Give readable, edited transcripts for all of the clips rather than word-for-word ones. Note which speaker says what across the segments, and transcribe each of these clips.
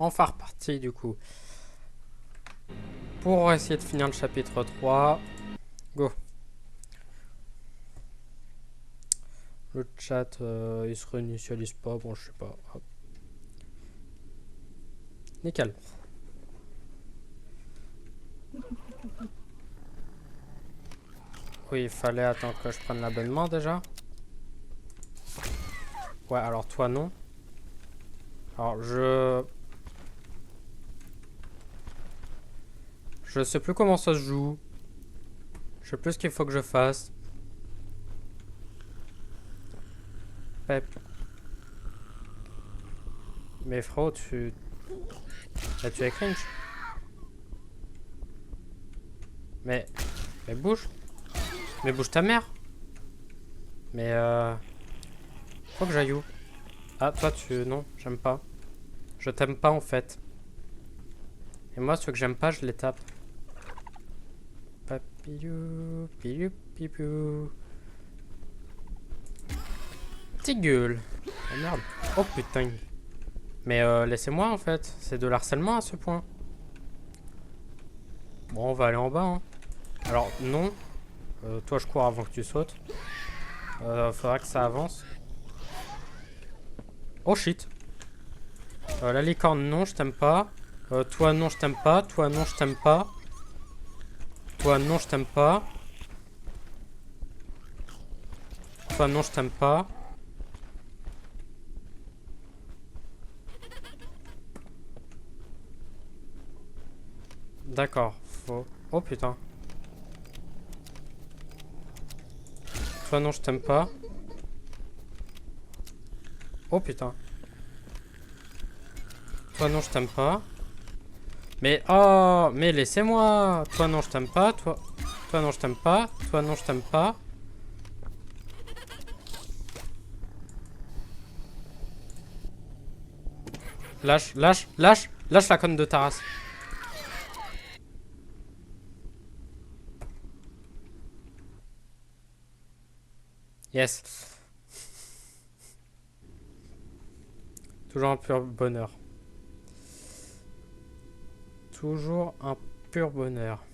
Speaker 1: Enfin reparti du coup. Pour essayer de finir le chapitre 3. Go. Le chat, il se réinitialise pas. Bon, je sais pas. Hop. Nickel. Oui, il fallait attendre que je prenne l'abonnement déjà. Ouais, alors toi non. Alors je sais plus comment ça se joue. Je sais plus ce qu'il faut que je fasse. Pep. Mais frérot, là, tu es cringe. Mais... Mais bouge. Mais bouge ta mère. Mais faut que j'aille où? Ah, toi tu... Non, j'aime pas. Je t'aime pas en fait. Et moi, ceux que j'aime pas, je les tape. Papillou, pilou, pipou. Petite gueule. Oh merde. Oh putain. Mais laissez-moi en fait. C'est de l'harcèlement à ce point. Bon, on va aller en bas. Hein. Alors, non. Toi, je cours avant que tu sautes. Faudra que ça avance. Oh shit. La licorne, non, je t'aime pas. Toi, non, je t'aime pas. Toi, non, je t'aime pas. Toi, non, je t'aime pas. Toi, non, je t'aime pas. D'accord. Faut... Oh putain. Toi, non, je t'aime pas. Oh putain. Toi, non, je t'aime pas. Mais oh, mais laissez-moi. Toi, non, je t'aime pas. Toi, non, je t'aime pas. Toi, non, je t'aime pas. Lâche, lâche, lâche. Lâche la conne de ta race. Yes. Toujours un pur bonheur. Toujours un pur bonheur.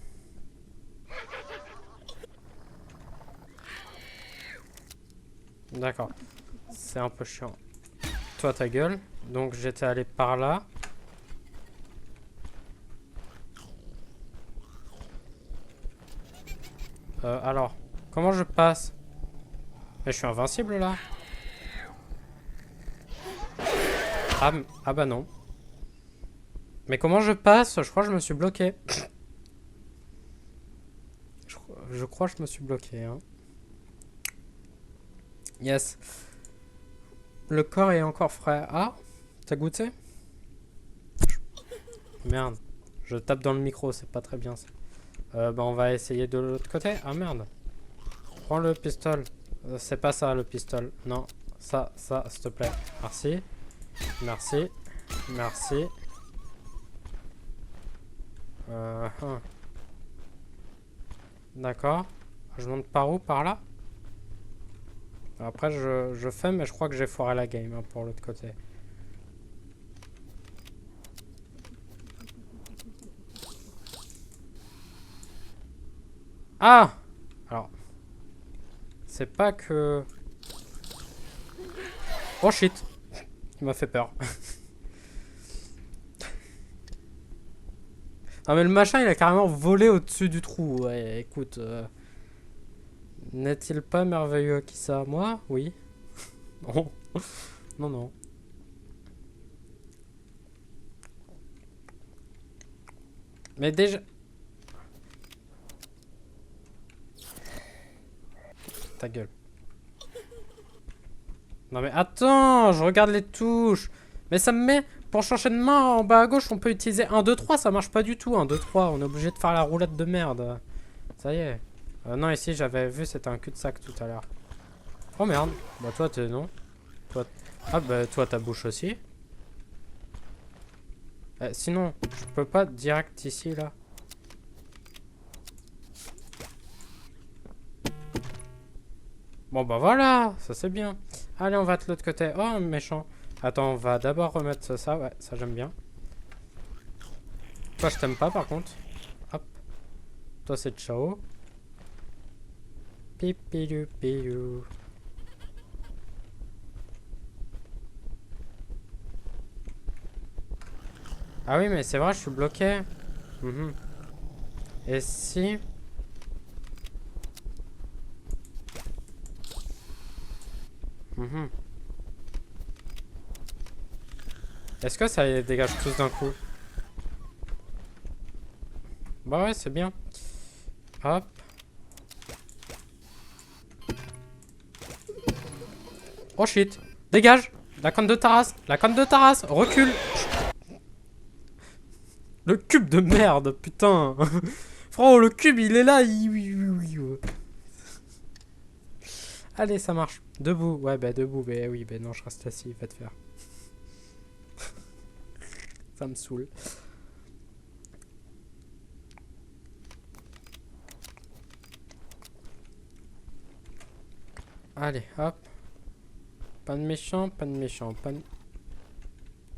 Speaker 1: D'accord. C'est un peu chiant. Toi, ta gueule. Donc, j'étais allé par là. Alors, comment je passe? Mais je suis invincible là. Ah bah non. Mais comment je passe? Je crois que je me suis bloqué. Je crois que je me suis bloqué. Hein. Yes. Le corps est encore frais. Ah, t'as goûté? Merde. Je tape dans le micro, c'est pas très bien ça. Bah on va essayer de l'autre côté. Ah merde. Prends le pistolet. C'est pas ça le pistolet. Non. Ça, s'il te plaît. Merci. Merci. Merci. Hein. D'accord. Je monte par où? Par là? Après je fais mais je crois que j'ai foiré la game hein, pour l'autre côté. Ah! Alors. C'est pas que... Oh shit! Il m'a fait peur. Ah mais le machin il a carrément volé au-dessus du trou. Ouais, écoute... N'est-il pas merveilleux qui ça? Moi? Oui. Non. Non, non. Mais déjà... Ta gueule. Non mais attends, je regarde les touches. Mais ça me met... Pour changer de main, en bas à gauche, on peut utiliser 1, 2, 3. Ça marche pas du tout, 1, 2, 3. On est obligé de faire la roulette de merde. Ça y est. Non, ici, j'avais vu, c'était un cul-de-sac tout à l'heure. Oh merde. Bah toi, t'es non. Toi... Ah bah toi, ta bouche aussi. Sinon, je peux pas direct ici, là. Bon bah voilà, ça c'est bien. Allez, on va de l'autre côté. Oh, méchant. Attends, on va d'abord remettre ça. Ouais, ça j'aime bien. Toi, je t'aime pas, par contre. Hop. Toi, c'est ciao. Pipidou pidou. Ah oui, mais c'est vrai, je suis bloqué. Mhm. Et si... Mhm. Est-ce que ça les dégage tous d'un coup? Bah ouais, c'est bien. Hop. Oh shit. Dégage. La conne de Taras. La conne de Taras. Recule. Le cube de merde, putain. Frérot, le cube, il est là. Allez, ça marche. Debout. Ouais, bah debout. Bah oui, bah non, je reste assis. Va te faire. Ça me saoule. Allez, hop. Pas de méchant, pas de méchant, pas de...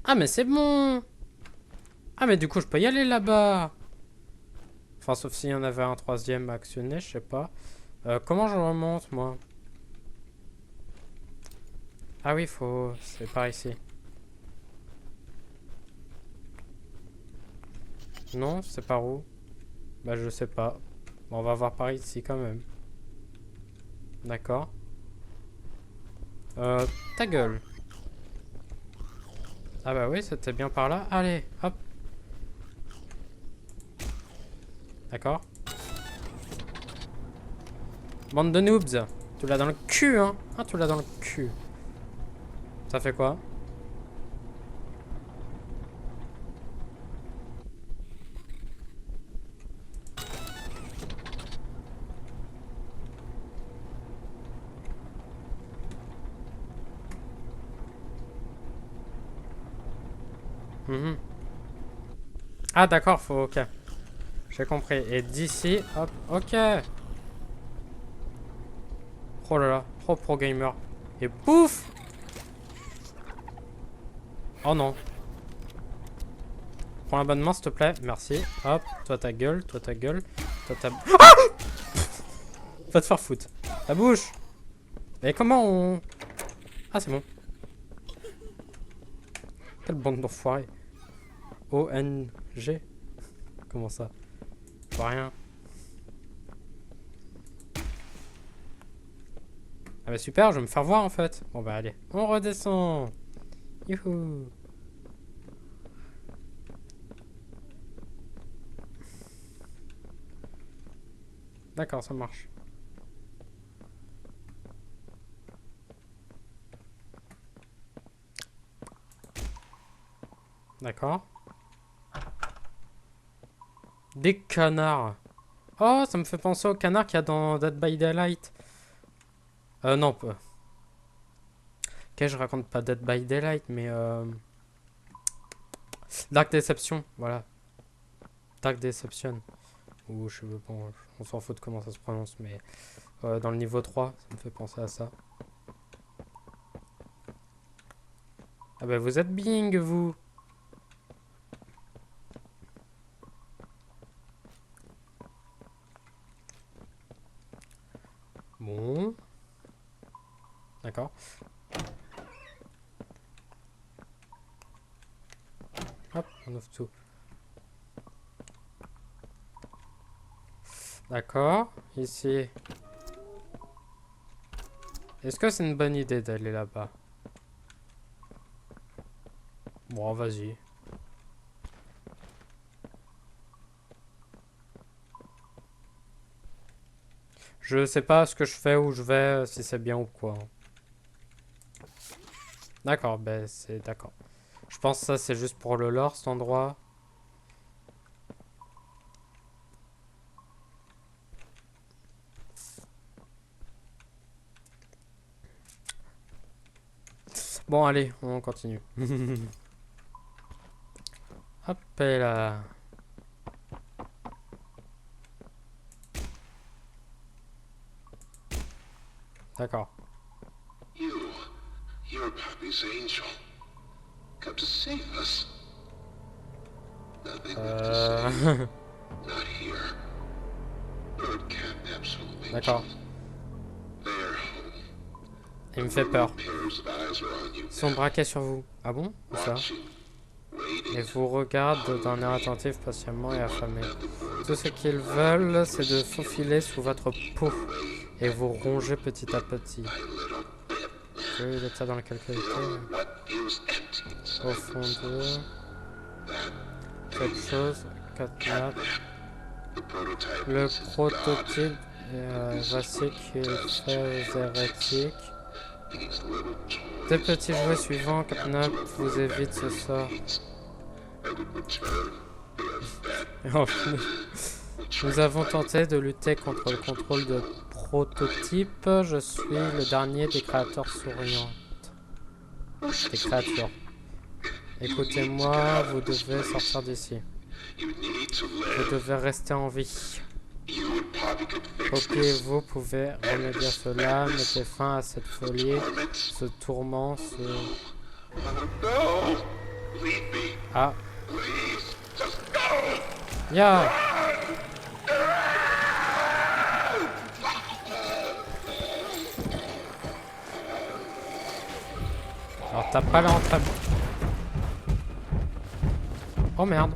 Speaker 1: Ah, mais c'est bon. Ah, mais du coup, je peux y aller là-bas. Enfin, sauf s'il y en avait un troisième à actionner, je sais pas. Comment je remonte, moi? Ah oui, faut... C'est par ici. Non, c'est par où? Bah, je sais pas. Bon, on va voir par ici, quand même. D'accord. Ta gueule. Ah bah oui, c'était bien par là. Allez, hop. D'accord. Bande de noobs. Tu l'as dans le cul, hein. Ah, tu l'as dans le cul. Ça fait quoi? Mhm. Ah d'accord, faut... Ok. J'ai compris. Et d'ici, hop, ok. Oh là là, trop pro gamer. Et pouf. Oh non. Prends l'abonnement s'il te plaît, merci. Hop, toi ta gueule, toi ta gueule. Toi ta... Ah va te faire foutre. La bouche. Mais comment on... Ah c'est bon. Quelle bande d'enfoirés. ONG. Comment ça? Je vois rien. Ah bah super, je vais me faire voir en fait. Bon bah allez, on redescend. Youhou. D'accord, ça marche. D'accord. Des canards. Oh, ça me fait penser au canard qu'il y a dans Dead by Daylight. Non, pas. Ok, je raconte pas Dead by Daylight, mais Dark Deception, voilà. Dark Deception. Ou je veux, bon, on s'en fout de comment ça se prononce, mais dans le niveau 3, ça me fait penser à ça. Ah bah vous êtes Bing, vous. Bon. D'accord. Hop, on ouvre tout. D'accord. Ici. Est-ce que c'est une bonne idée d'aller là-bas? Bon, vas-y. Je sais pas ce que je fais, où je vais, si c'est bien ou quoi. D'accord, ben c'est d'accord. Je pense que ça c'est juste pour le lore cet endroit. Bon allez, on continue. Hop là. D'accord.
Speaker 2: You're Pappy's angel. Come to save us. Then
Speaker 1: D'accord. Il me fait peur. Ils sont braqués sur vous. Ah bon? Où ça? Et vous regardent d'un air attentif, patiemment et affamé. Tout ce qu'ils veulent, c'est de faufiler sous votre peau et vous ronger petit à petit. Oui, l'état dans lequel il était. Au fond d'eux. Quelque chose. Catnap. Le prototype. Voici qu'il fait aux hérétiques. Des petits jouets suivants, Catnap vous évite ce sort. Nous avons tenté de lutter contre le contrôle de prototype. Je suis le dernier des créateurs souriantes. Des créatures. Écoutez-moi, vous devez sortir d'ici. Vous devez rester en vie. Poppy, vous pouvez remédier à cela. Mettez fin à cette folie, ce tourment, Ah. Ya. Alors t'as pas l'air en train... Oh merde.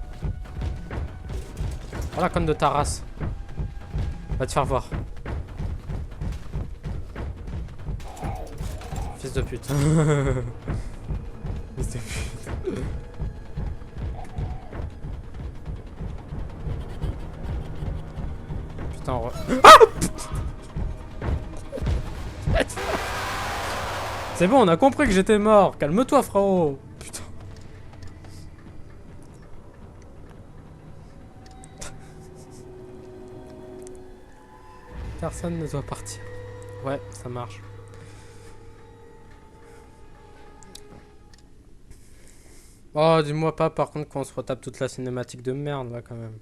Speaker 1: Oh la conne de ta race. Va te faire voir. Fils de pute. Fils de pute. Putain, C'est bon, on a compris que j'étais mort. Calme-toi, frérot. Putain. Personne ne doit partir. Ouais, ça marche. Oh, dis-moi pas par contre qu'on se retape toute la cinématique de merde là quand même.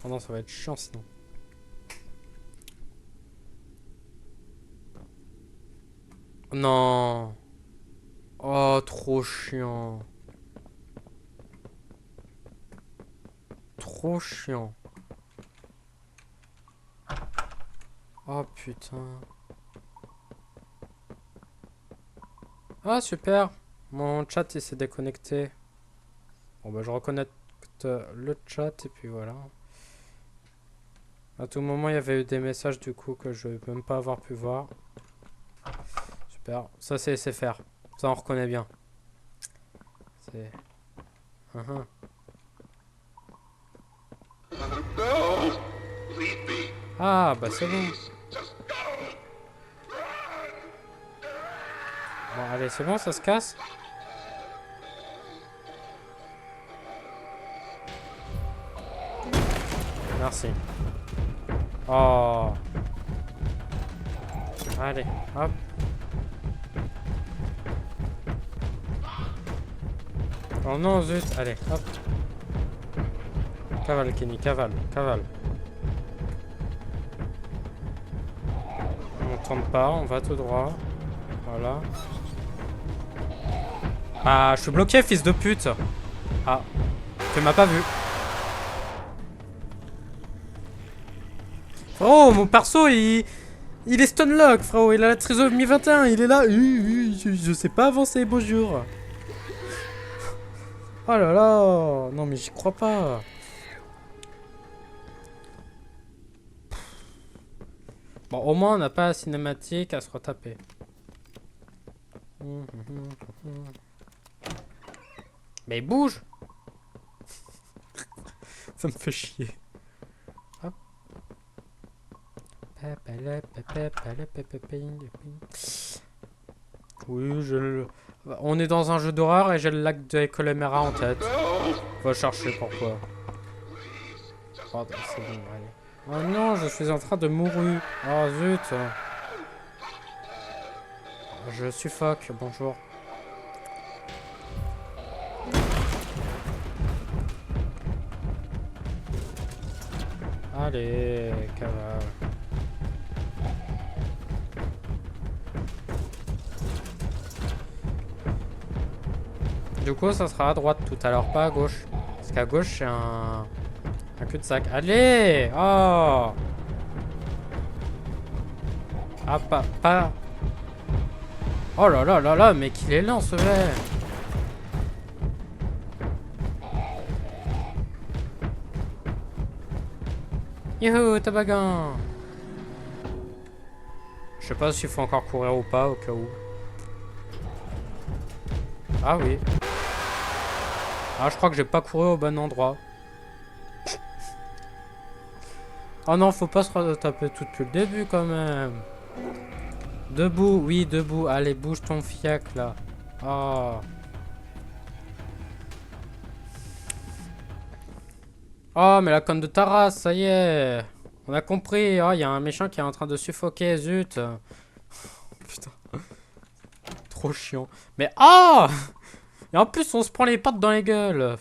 Speaker 1: Oh non, ça va être chiant sinon. Non. Oh, trop chiant. Trop chiant. Oh putain. Ah super. Mon chat il s'est déconnecté. Bon bah je reconnecte le chat et puis voilà. À tout moment il y avait eu des messages du coup que je vais même pas avoir pu voir. Super. Ça c'est SFR. Ça on reconnaît bien. C'est... Ah bah c'est bon. Bon allez c'est bon, ça se casse. Merci. Oh. Allez, hop. Oh non, zut. Allez, hop. Cavale, Kenny, cavale, cavale. On tourne pas, on va tout droit. Voilà. Ah, je suis bloqué, fils de pute. Ah, tu m'as pas vu. Oh, mon perso, il est stunlock, frérot. Il a la trisomie 21. Il est là. Je sais pas avancer, bonjour. Oh là là. Non, mais j'y crois pas. Bon, au moins, on n'a pas la cinématique à se retaper. Mais bouge. Ça me fait chier. Hop. Oui, on est dans un jeu d'horreur et j'ai le lac de Colomera en tête. Va chercher pourquoi. Oh, c'est bon, allez. Oh non, je suis en train de mourir. Oh zut. Je suffoque, bonjour. Allez, cavale. Du coup, ça sera à droite tout à l'heure, pas à gauche. Parce qu'à gauche, c'est un cul-de-sac. Allez! Oh! Ah, pas... Oh là là là là, mais qu'il est lent, ce verre! Youhou, toboggan! Je sais pas s'il faut encore courir ou pas, au cas où. Ah oui. Ah, je crois que j'ai pas couru au bon endroit. Oh non, faut pas se retaper tout depuis le début, quand même. Debout, oui, debout. Allez, bouge ton fiac, là. Oh. Oh, mais la conne de Taras, ça y est. On a compris. Oh, il y a un méchant qui est en train de suffoquer, zut. Putain. Trop chiant. Mais oh! Et en plus, on se prend les pattes dans les gueules.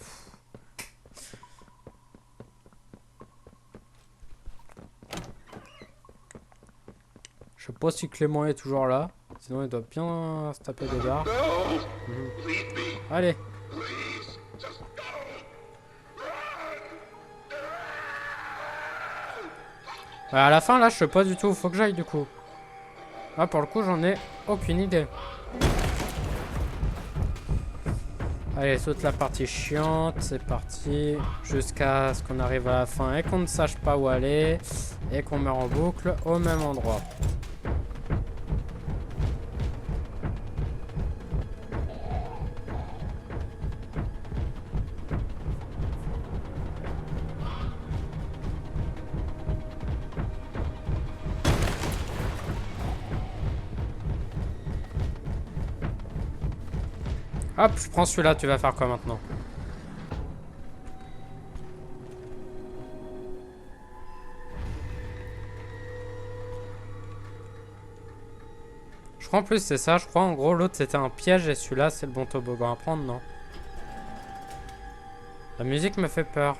Speaker 1: Je sais pas si Clément est toujours là. Sinon, il doit bien se taper des barres. Allez. Ouais, à la fin, là, je sais pas du tout où faut que j'aille, du coup. Là, pour le coup, j'en ai aucune idée. Allez, saute la partie chiante, c'est parti. Jusqu'à ce qu'on arrive à la fin et qu'on ne sache pas où aller. Et qu'on meurt en boucle au même endroit. Hop, je prends celui-là, tu vas faire quoi maintenant? Je crois en plus c'est ça, je crois en gros l'autre c'était un piège et celui-là c'est le bon toboggan à prendre, non? La musique me fait peur.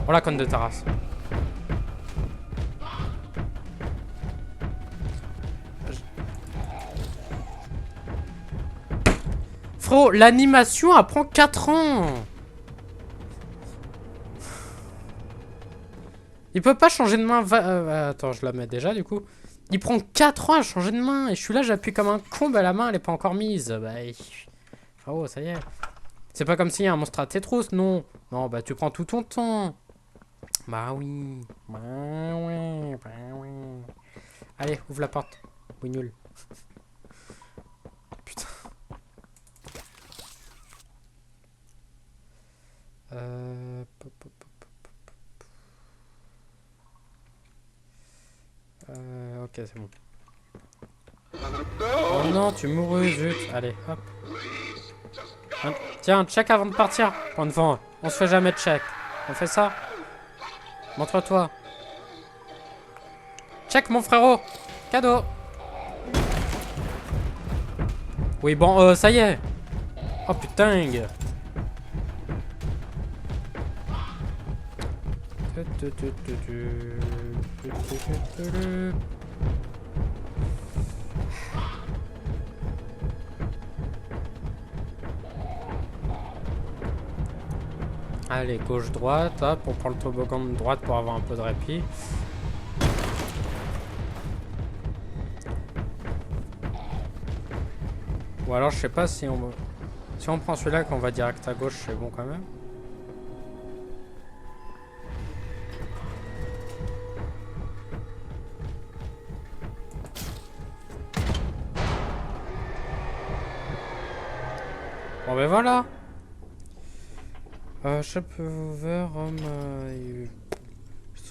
Speaker 1: Oh la conne de Taras. Frérot, l'animation elle prend 4 ans. Il peut pas changer de main. Attends, je la mets déjà du coup. Il prend 4 ans à changer de main. Et je suis là, j'appuie comme un con. Bah la main elle est pas encore mise. Bah. Oh, ça y est. C'est pas comme s'il y a un monstre à tes trousses, non. Non, bah tu prends tout ton temps. Bah oui. Bah ouais. Bah ouais. Allez, ouvre la porte. Oui, nul. Putain. Ok, c'est bon. Oh non, tu mourus, zut. Allez, hop. Tiens, check avant de partir. Point de vent. On se fait jamais de check. On fait ça? Montre-toi. Check, mon frérot. Cadeau. Oui, bon, ça y est. Oh putain. Allez, gauche-droite, hop, on prend le toboggan de droite pour avoir un peu de répit. Ou alors, je sais pas si on... Si on prend celui-là, qu'on va direct à gauche, c'est bon quand même. Bon ben voilà. Shop ouvert,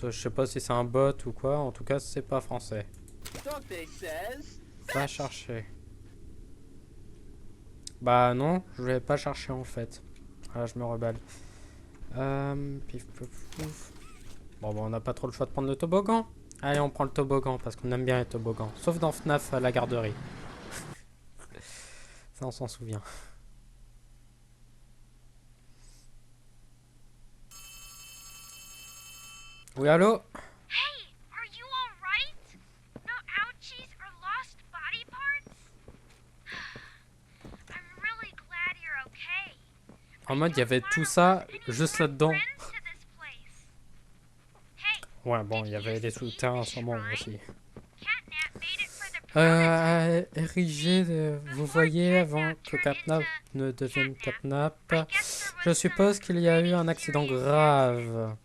Speaker 1: je sais pas si c'est un bot ou quoi, en tout cas c'est pas français. Va chercher. Bah non, je vais pas chercher en fait. Voilà, je me rebelle. Pif pouf pouf. Bon bah on n'a pas trop le choix de prendre le toboggan. Allez, on prend le toboggan parce qu'on aime bien les toboggans. Sauf dans FNAF à la garderie. Ça on s'en souvient. Oui, allô?
Speaker 2: Hey, are you all right? No ouchies or lost body parts? I'm
Speaker 1: En mode, il y avait tout ça juste là-dedans.
Speaker 2: Friends to this place. Hey,
Speaker 1: Ouais, bon, il y avait des souterrains sûrement aussi.
Speaker 2: Catnap made it for the prototype.
Speaker 1: Érigé, vous voyez, avant que Catnap ne devienne Catnap, je suppose qu'il y a eu un accident grave.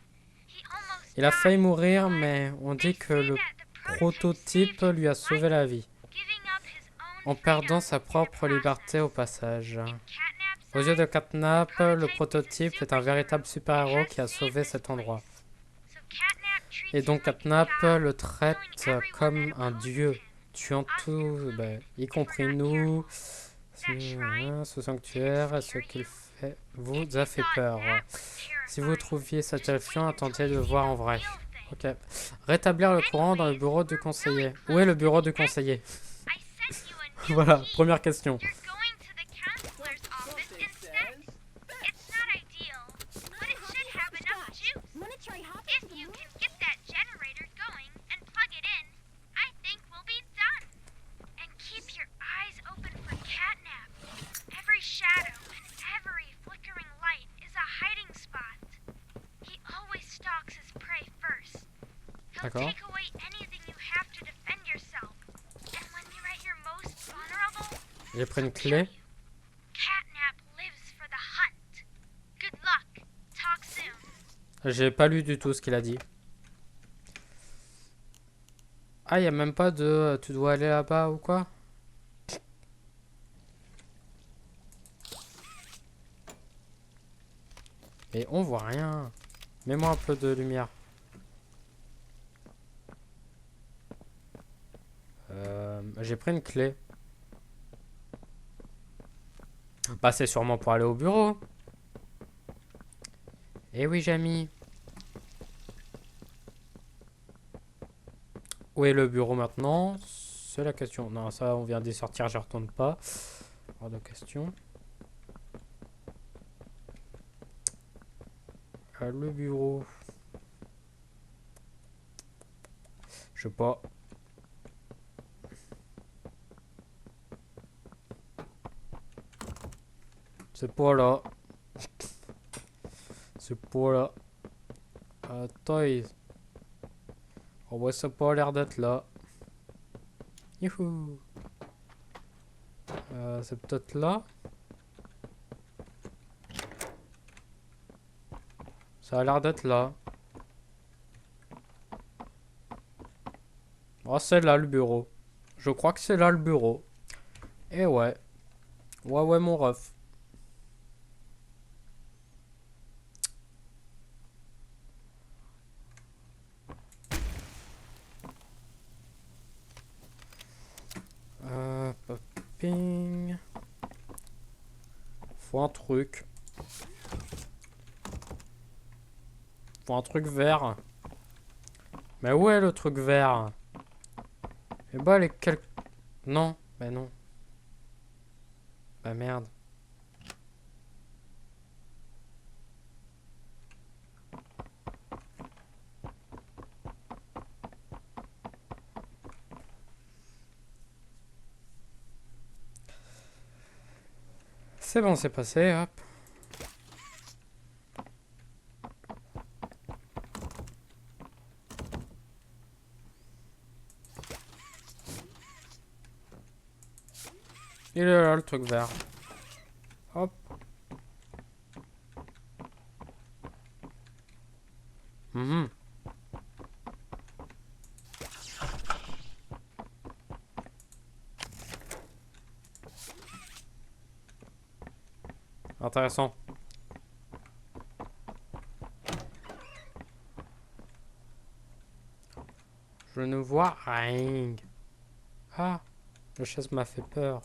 Speaker 2: He almost
Speaker 1: Il a
Speaker 2: died,
Speaker 1: failli mourir,
Speaker 2: but
Speaker 1: mais on
Speaker 2: they
Speaker 1: dit que
Speaker 2: say
Speaker 1: le
Speaker 2: that the
Speaker 1: prototype
Speaker 2: saved
Speaker 1: lui a
Speaker 2: his
Speaker 1: sauvé
Speaker 2: life,
Speaker 1: la vie,
Speaker 2: giving up his own
Speaker 1: en perdant
Speaker 2: freedom
Speaker 1: sa
Speaker 2: in the
Speaker 1: propre liberté au
Speaker 2: process.
Speaker 1: passage.
Speaker 2: In Catnap's
Speaker 1: Aux yeux de
Speaker 2: eyes,
Speaker 1: Catnap,
Speaker 2: the
Speaker 1: le
Speaker 2: prototype is a
Speaker 1: prototype est un
Speaker 2: superhero
Speaker 1: véritable
Speaker 2: and
Speaker 1: super-héros
Speaker 2: has
Speaker 1: qui a
Speaker 2: saved
Speaker 1: sauvé
Speaker 2: this
Speaker 1: cet endroit.
Speaker 2: place. So Catnap treats
Speaker 1: Et
Speaker 2: him
Speaker 1: donc
Speaker 2: like a
Speaker 1: Catnap
Speaker 2: god,
Speaker 1: le
Speaker 2: killing
Speaker 1: traite
Speaker 2: everyone
Speaker 1: comme
Speaker 2: that
Speaker 1: un
Speaker 2: opposes
Speaker 1: dieu,
Speaker 2: him,
Speaker 1: tuant
Speaker 2: us
Speaker 1: tous,
Speaker 2: included,
Speaker 1: y
Speaker 2: if we're
Speaker 1: compris
Speaker 2: not
Speaker 1: nous.
Speaker 2: careful. That shrine,
Speaker 1: Ce
Speaker 2: did it
Speaker 1: sanctuaire, et ce
Speaker 2: scare
Speaker 1: qu'il
Speaker 2: you?
Speaker 1: fait vous
Speaker 2: If
Speaker 1: a
Speaker 2: you
Speaker 1: fait
Speaker 2: thought
Speaker 1: peur.
Speaker 2: that was
Speaker 1: Si vous
Speaker 2: terrifying,
Speaker 1: trouviez ça
Speaker 2: just wait
Speaker 1: terrifiant,
Speaker 2: until
Speaker 1: tentez
Speaker 2: you
Speaker 1: de
Speaker 2: see
Speaker 1: voir
Speaker 2: the
Speaker 1: en vrai.
Speaker 2: real thing.
Speaker 1: Ok. Rétablir le courant dans le
Speaker 2: Anyways,
Speaker 1: bureau du
Speaker 2: we're really
Speaker 1: conseiller.
Speaker 2: close
Speaker 1: Où est le
Speaker 2: to
Speaker 1: bureau
Speaker 2: the
Speaker 1: du
Speaker 2: end.
Speaker 1: conseiller?
Speaker 2: I sent you a new
Speaker 1: Voilà,
Speaker 2: key.
Speaker 1: première question.
Speaker 2: You're going to the counselor's office instead. It's not ideal, but it should have enough juice. If you can get that generator going and plug it in, I think we'll be done. And keep your eyes open for Catnap. Every shadow and every flickering light is a hiding spot. He always stalks his prey first. He'll
Speaker 1: D'accord.
Speaker 2: take away anything you have to defend yourself. And when you're at your most vulnerable,
Speaker 1: J'ai pris une
Speaker 2: he'll kill
Speaker 1: clé.
Speaker 2: you. Catnap lives for the hunt. Good luck. Talk soon.
Speaker 1: J'ai pas lu du tout ce qu'il a dit. Ah, y a même pas de tu dois aller là-bas ou quoi? Et on voit rien. Mets-moi un peu de lumière. J'ai pris une clé. Bah, c'est sûrement pour aller au bureau. Eh oui, Jamy. Où est le bureau maintenant? C'est la question. Non, ça, on vient d'y sortir, je retourne pas. Hors de question. Le bureau. Je sais pas. C'est pas là. C'est pas là. Attends. Oh ouais, ça a pas l'air d'être là. Youhou. C'est peut-être là. Ça a l'air d'être là. Oh, c'est là le bureau. Je crois que c'est là le bureau. Et ouais. Ouais, mon ref. Ping. Faut un truc. Faut un truc vert. Mais où est le truc vert? Et bah les quelques... Non, bah non. Bah merde. C'est bon, c'est passé, hop. Il est là le truc vert. Hop. Mhm. Intéressant. Je ne vois rien. Ah, le chaise m'a fait peur.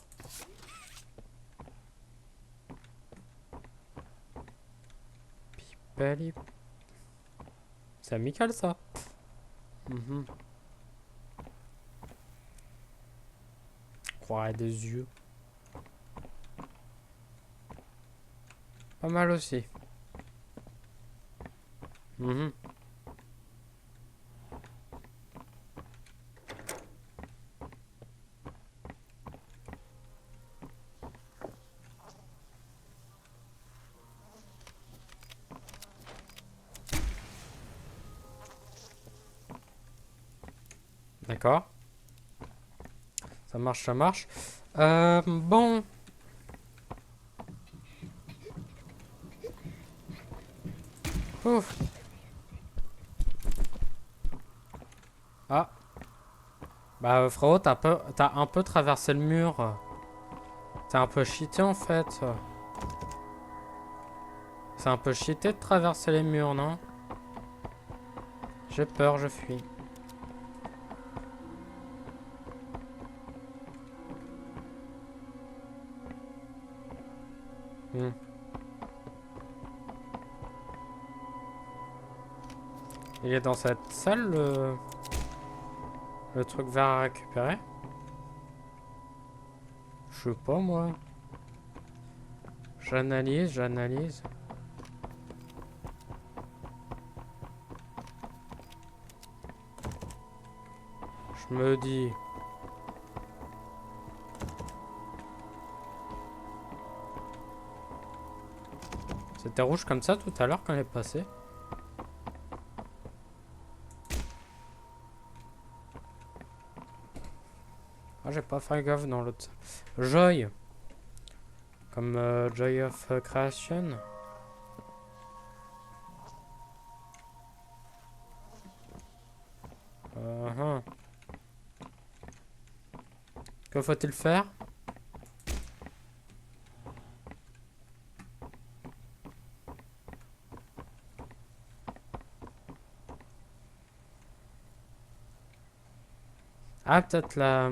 Speaker 1: Pipali. C'est amical ça. Mhm. Croirait des yeux. Pas mal aussi. Mhm. D'accord. Ça marche, ça marche. Bon. Ouf. Ah. Bah frérot, t'as un peu traversé le mur. T'es un peu cheaté en fait. C'est un peu cheaté de traverser les murs, non? J'ai peur, je fuis. Hmm. Il est dans cette salle, le truc vert à récupérer? Je sais pas, moi. J'analyse, j'analyse. Je me dis... C'était rouge comme ça tout à l'heure quand elle est passée. Ah, j'ai pas fait gaffe dans l'autre. Joy. Comme Joy of Creation. Uh-huh. Que faut-il faire? Ah, peut-être la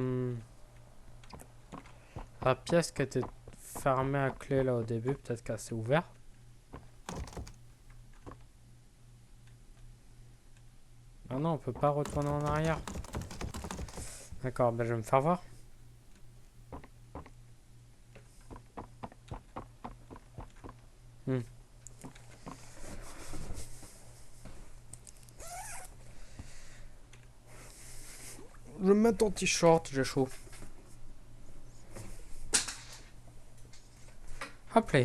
Speaker 1: pièce qui était fermée à clé là au début, peut-être qu'elle s'est ouverte. Ah non, on peut pas retourner en arrière. D'accord, ben je vais me faire voir. Hmm. Je vais me mettre en t-shirt, j'ai chaud. Hop là.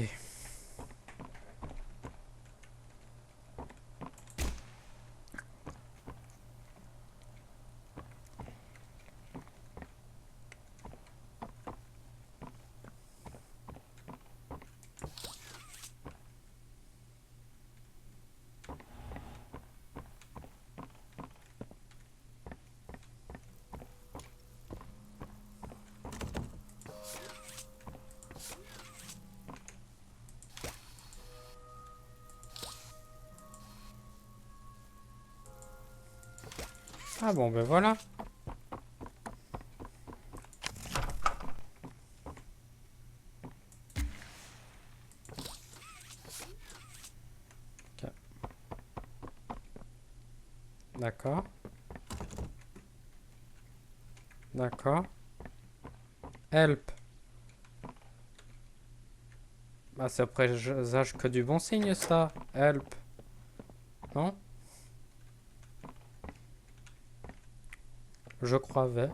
Speaker 1: Ah bon, ben voilà. Ok. D'accord. D'accord. Help. Bah, c'est présage que du bon signe, ça. Help. Non? Je croyais.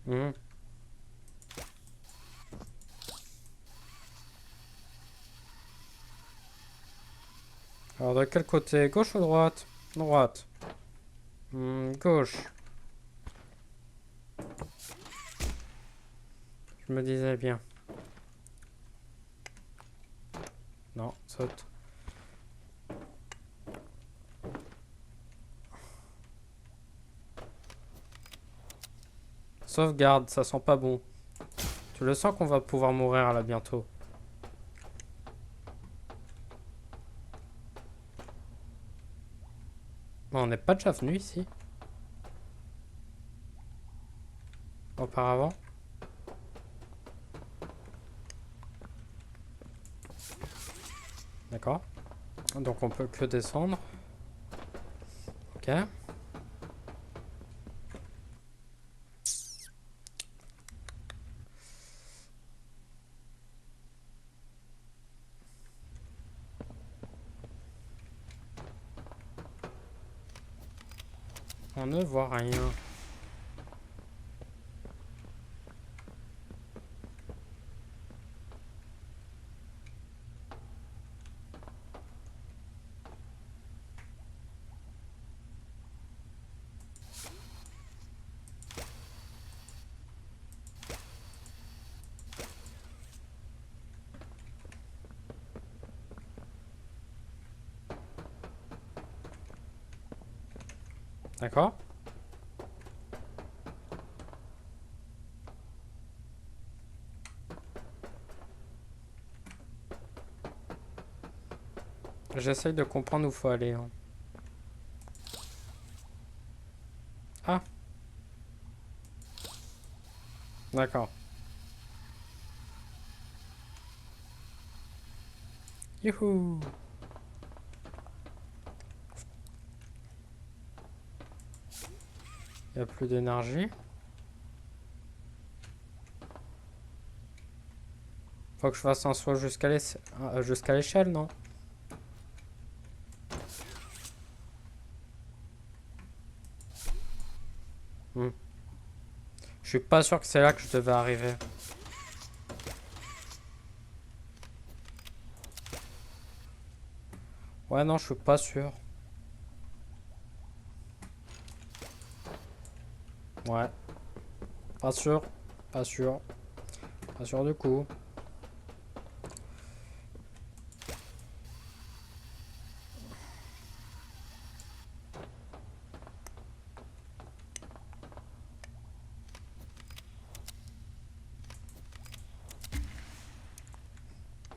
Speaker 1: Hmm. Alors, de quel côté? Gauche ou droite? Droite. Gauche. Je me disais bien. Non, saute. Sauvegarde, ça sent pas bon. Tu le sens qu'on va pouvoir mourir là bientôt. Bon, on n'est pas déjà venu ici. Auparavant. D'accord. Donc on peut que descendre. Ok. On ne voit rien. D'accord. J'essaye de comprendre où faut aller. Hein. Ah. D'accord. Youhou. Il n'y a plus d'énergie. Faut que je fasse un saut jusqu'à l'échelle, non? Hmm. Je suis pas sûr que c'est là que je devais arriver. Ouais, non, je suis pas sûr. Ouais. Pas sûr. Pas sûr. Pas sûr du coup.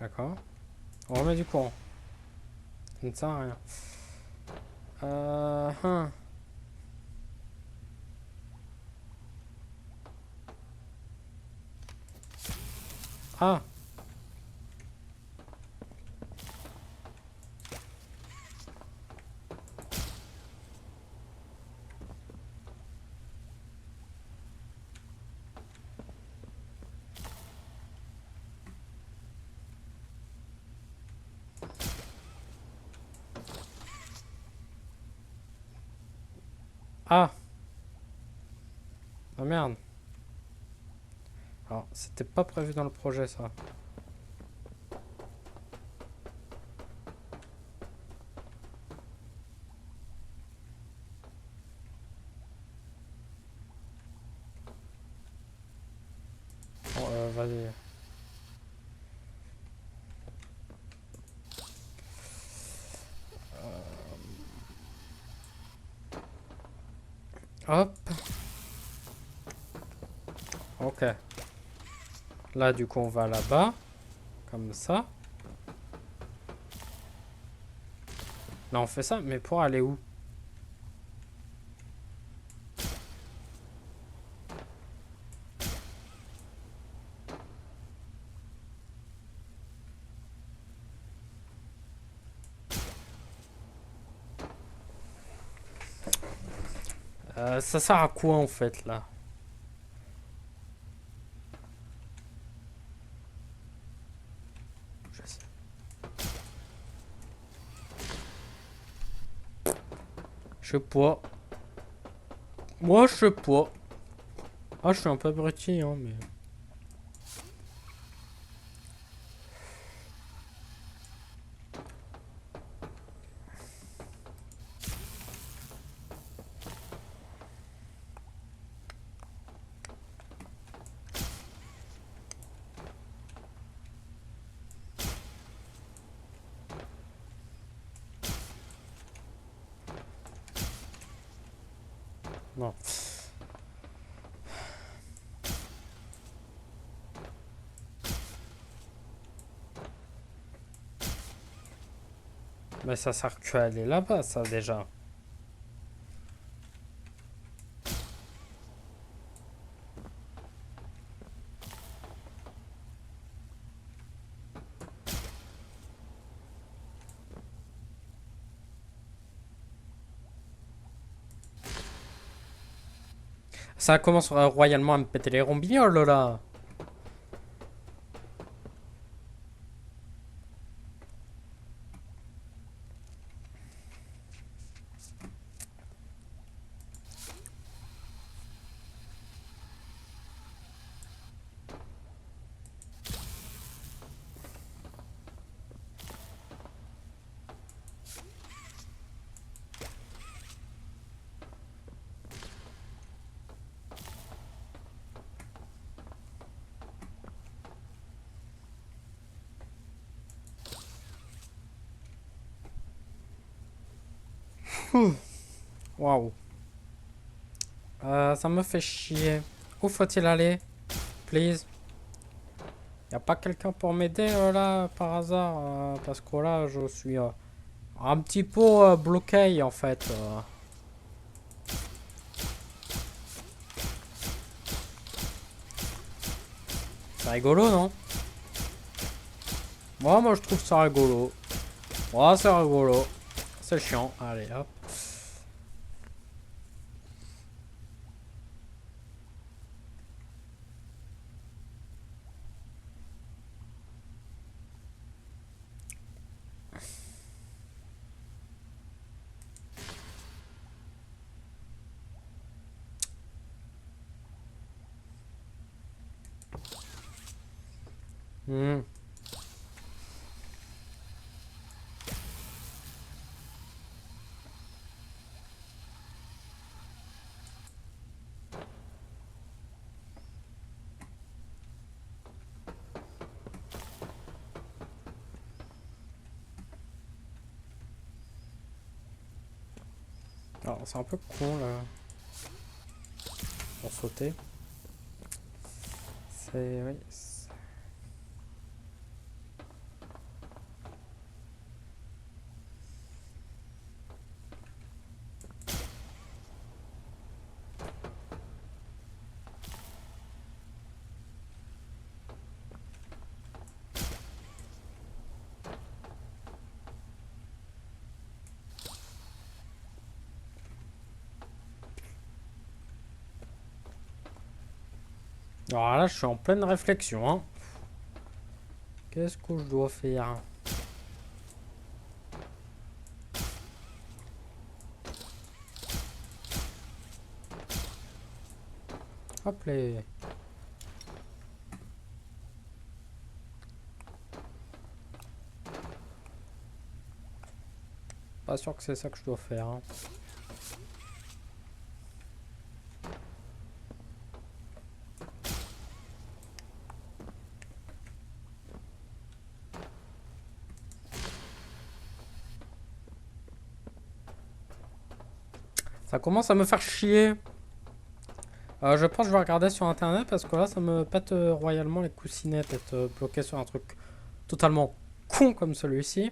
Speaker 1: D'accord. On remet du courant. Ça ne sert à rien. Hein. Ah. Ah. Ah merde. Alors, c'était pas prévu dans le projet, ça. Bon, vas-y. Hop. Ok. Là, du coup, on va là-bas. Comme ça. Là, on fait ça, mais pour aller où? Ça sert à quoi, en fait, là? Je sais. Je sais pas. Moi, je sais pas. Ah, je suis un peu abruti, hein, mais... Non. Mais ça sert que à aller là-bas, ça, déjà. Ça commence royalement à me péter les rombignoles, là. Waouh. Ça me fait chier. Où faut-il aller? Please. Y a pas quelqu'un pour m'aider là par hasard parce que là je suis un petit peu bloqué en fait. C'est rigolo non? Moi je trouve ça rigolo. Ouais c'est rigolo. C'est chiant. Allez hop. Hmm. Alors c'est un peu con là. Pour sauter. C'est... Oui. Alors là je suis en pleine réflexion hein. Qu'est-ce que je dois faire? Hop là. Pas sûr que c'est ça que je dois faire hein. Ça commence à me faire chier. Je pense que je vais regarder sur internet parce que là ça me pète royalement les coussinets d'être bloqué sur un truc totalement con comme celui-ci.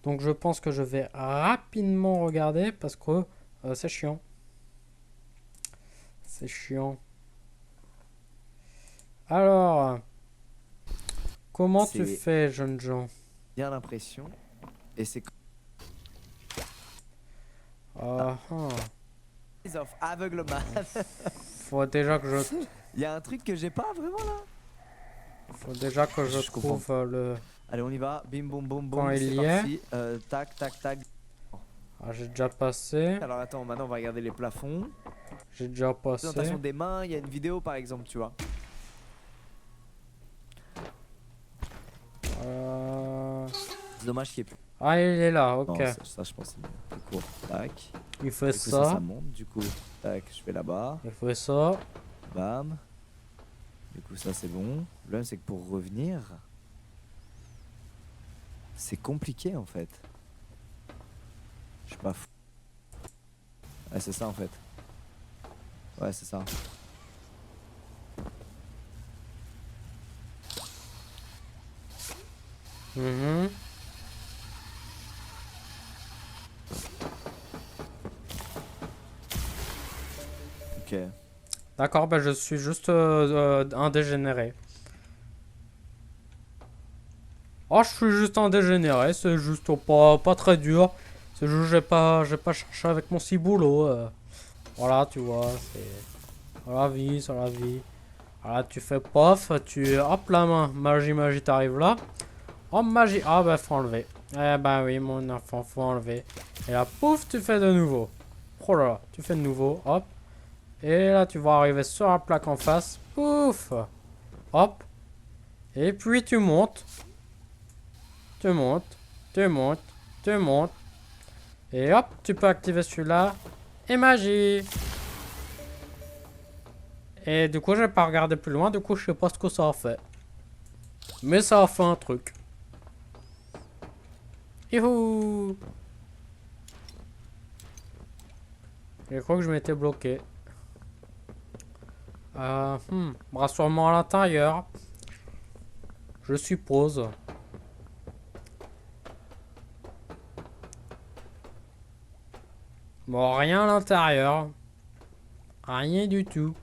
Speaker 1: Donc je pense que je vais rapidement regarder parce que c'est chiant. C'est chiant. Alors, comment tu fais, jeune gens?
Speaker 3: Bien l'impression. Et c'est aveuglement.
Speaker 1: Faut déjà que je...
Speaker 3: Il y a un truc que j'ai pas vraiment là.
Speaker 1: Faut déjà que je trouve le...
Speaker 3: Allez, on y va. Bim, boum, boum,
Speaker 1: Quand
Speaker 3: boum.
Speaker 1: il
Speaker 3: C'est
Speaker 1: y est.
Speaker 3: parti. Tac, tac, tac.
Speaker 1: Ah, j'ai déjà passé.
Speaker 3: Alors attends, maintenant on va regarder les plafonds.
Speaker 1: J'ai déjà passé.
Speaker 3: Présentation des mains, il y a une vidéo par exemple, tu vois. C'est dommage qu'il y ait plus.
Speaker 1: Ah, il est là, ok.
Speaker 3: Non, ça je pense c'est plus court. Tac.
Speaker 1: Il fait
Speaker 3: Du coup,
Speaker 1: ça.
Speaker 3: ça monte. Du coup, tac, je vais là-bas.
Speaker 1: Il fait ça.
Speaker 3: Bam. Du coup, ça c'est bon. Le problème c'est que pour revenir, c'est compliqué en fait. Je suis pas fou. Ouais, c'est ça en fait. Ouais, c'est ça.
Speaker 1: Mhm.
Speaker 3: Ok.
Speaker 1: D'accord, bah je suis juste un dégénéré. Oh, je suis juste un dégénéré, c'est juste pas très dur. C'est juste j'ai pas cherché avec mon ciboulot. Voilà, tu vois, c'est la vie, c'est la vie. Voilà, tu fais pof, tu... Hop, la main, magie, t'arrives là. Oh, magie, ah bah faut enlever. Eh bah oui, mon enfant, faut enlever. Et là, pouf, tu fais de nouveau. Oh là là, tu fais de nouveau, hop. Et là, tu vas arriver sur la plaque en face. Pouf. Hop. Et puis tu montes. Tu montes. Tu montes. Tu montes. Et hop, tu peux activer celui-là. Et magie. Et du coup, je vais pas regarder plus loin. Du coup, je sais pas ce que ça a fait. Mais ça a fait un truc. Youhou. Je crois que je m'étais bloqué. Rassemblement à l'intérieur. Je suppose. Bon, rien à l'intérieur. Rien du tout.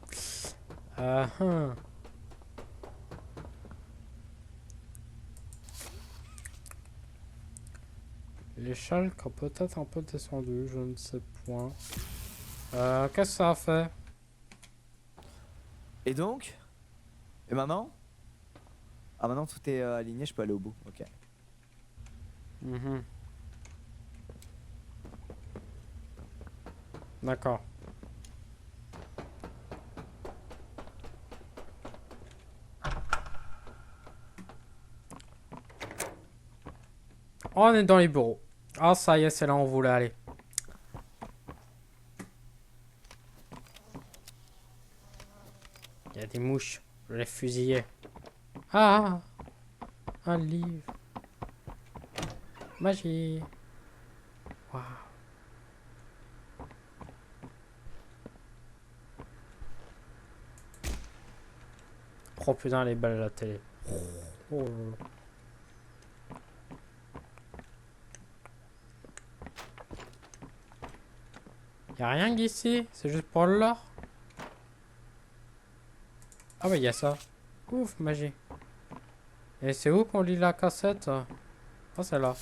Speaker 1: L'échelle qui a peut-être un peu descendu, je ne sais point. Qu'est-ce que ça a fait?
Speaker 3: Et donc? Et maintenant? Ah, maintenant tout est aligné, je peux aller au bout. Ok.
Speaker 1: D'accord. On est dans les bureaux. Ah, ça y est, c'est là où on voulait aller. Il y a des mouches. Je les fusillais. Ah! Un livre. Magie. Waouh. Oh putain, les balles à la télé. Oh là là. Y'a rien ici, c'est juste pour l'or. Ah bah y'a ça. Ouf, magie. Et c'est où qu'on lit la cassette? Ah, c'est là.